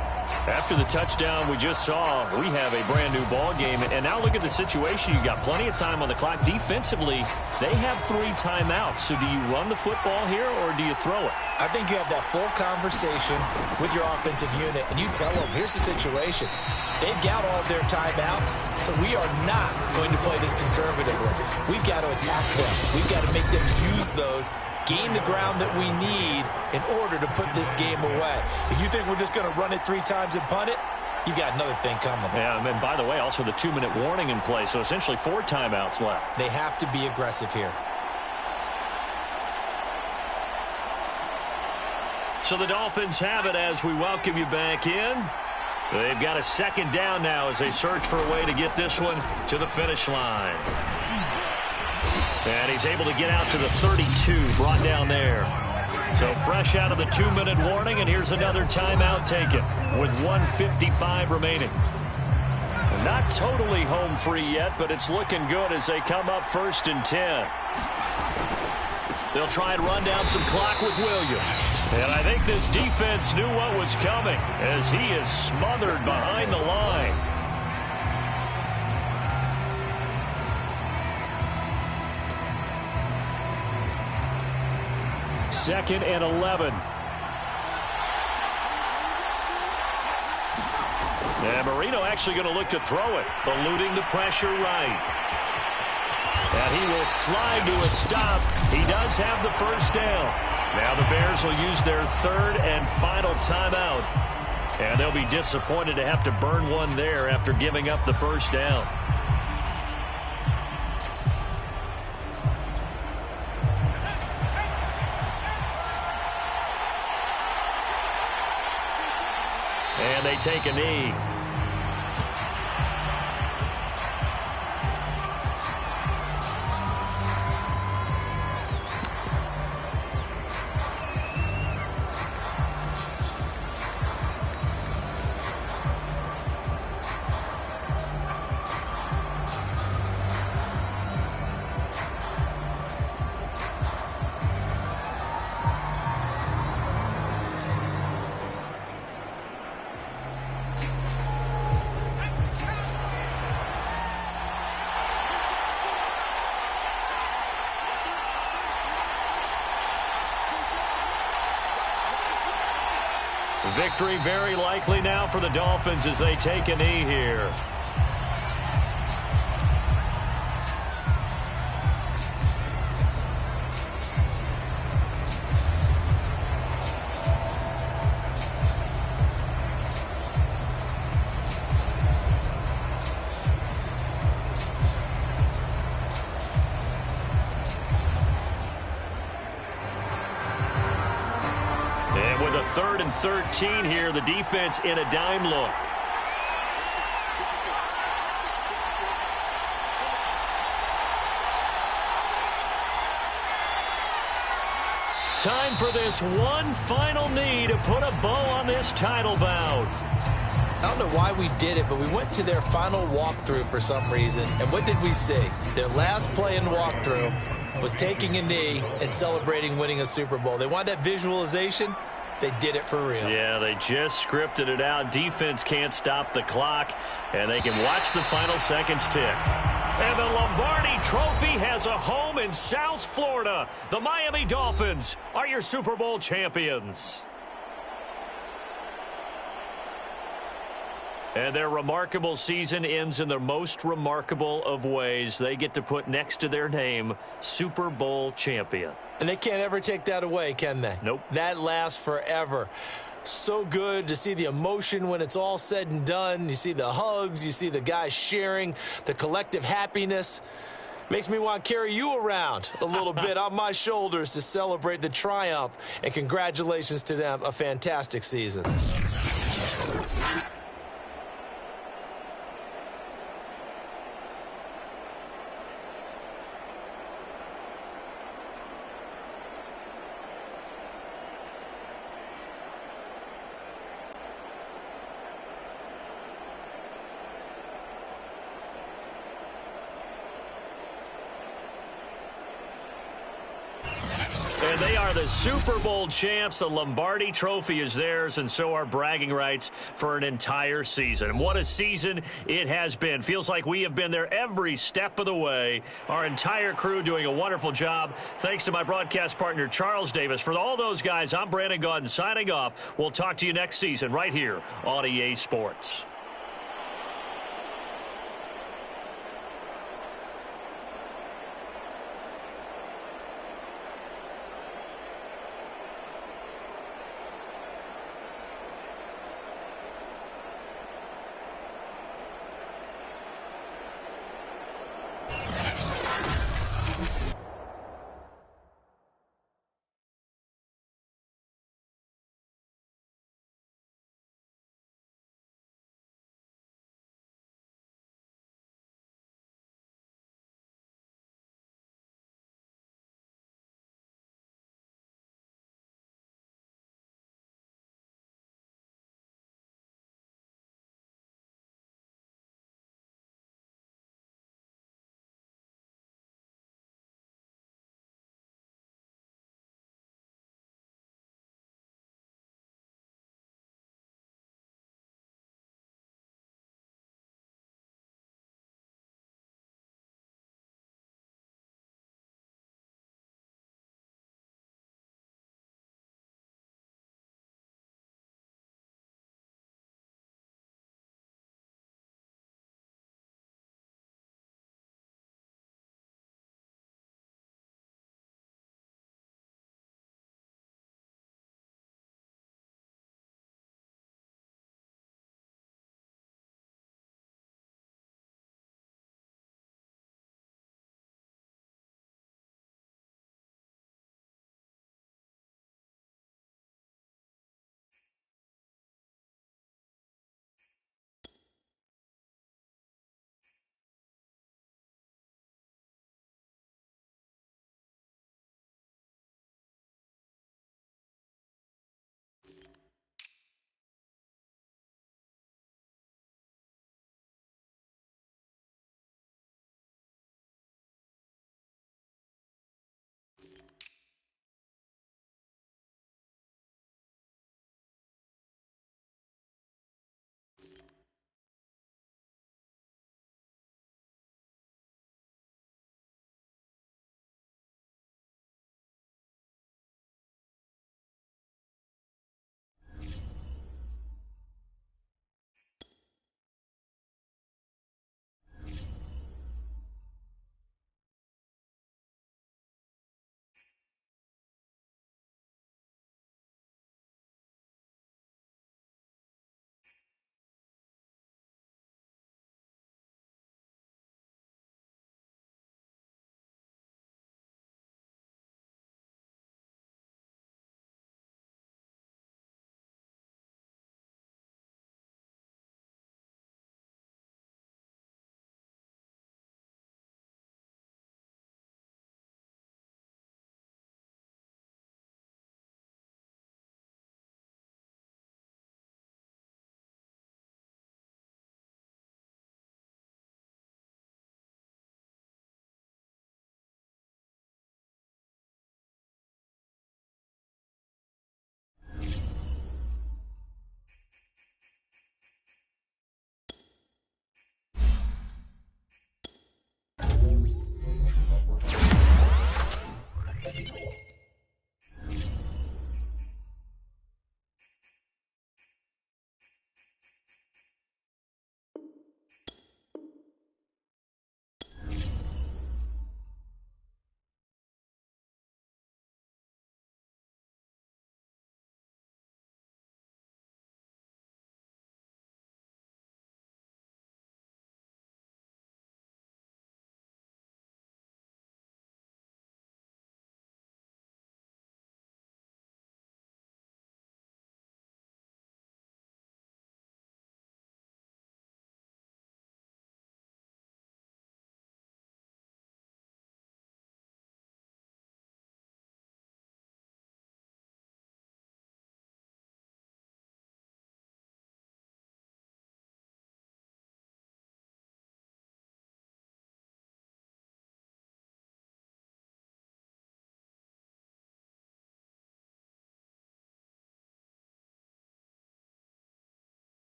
After the touchdown we just saw, we have a brand-new ball game. And now look at the situation. You've got plenty of time on the clock. Defensively, they have 3 timeouts. So do you run the football here, or do you throw it? I think you have that full conversation with your offensive unit, and you tell them, here's the situation. They've got all of their timeouts, so we are not going to play this conservatively. We've got to attack them. We've got to make them use those, gain the ground that we need in order to put this game away. If you think we're just going to run it 3 times and punt it, you've got another thing coming. Yeah, and by the way, also the 2-minute warning in play, so essentially 4 timeouts left. They have to be aggressive here. So the Dolphins have it as we welcome you back in. They've got a second down now as they search for a way to get this one to the finish line. And he's able to get out to the 32, brought down there. So fresh out of the 2-minute warning, and here's another timeout taken with 1:55 remaining. Not totally home free yet, but it's looking good as they come up 1st and 10. They'll try and run down some clock with Williams. And I think this defense knew what was coming as he is smothered behind the line. Second and 11. And Marino actually going to look to throw it, eluding the pressure right. And he will slide to a stop. He does have the first down. Now the Bears will use their 3rd and final timeout. And they'll be disappointed to have to burn one there after giving up the first down. And they take a knee. Victory very likely now for the Dolphins as they take a knee here. And with a 3rd and 13 here, the defense in a dime look. Time for this one final knee to put a bow on this title bout. I don't know why we did it, but we went to their final walkthrough for some reason. And what did we see? Their last play in walkthrough was taking a knee and celebrating winning a Super Bowl. They wanted that visualization. They did it for real. Yeah, they just scripted it out. Defense can't stop the clock, and they can watch the final seconds tick. And the Lombardi Trophy has a home in South Florida. The Miami Dolphins are your Super Bowl champions. And their remarkable season ends in the most remarkable of ways. They get to put next to their name, Super Bowl champion. And they can't ever take that away, can they? Nope. That lasts forever. So good to see the emotion when it's all said and done. You see the hugs. You see the guys sharing, the collective happiness. Makes me want to carry you around a little bit on my shoulders to celebrate the triumph. And congratulations to them. A fantastic season. And they are the Super Bowl champs. The Lombardi Trophy is theirs, and so are bragging rights for an entire season. And what a season it has been. Feels like we have been there every step of the way. Our entire crew doing a wonderful job. Thanks to my broadcast partner, Charles Davis. For all those guys, I'm Brandon Gaudin signing off. We'll talk to you next season right here on EA Sports.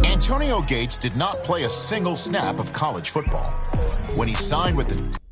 Antonio Gates did not play a single snap of college football. When he signed with the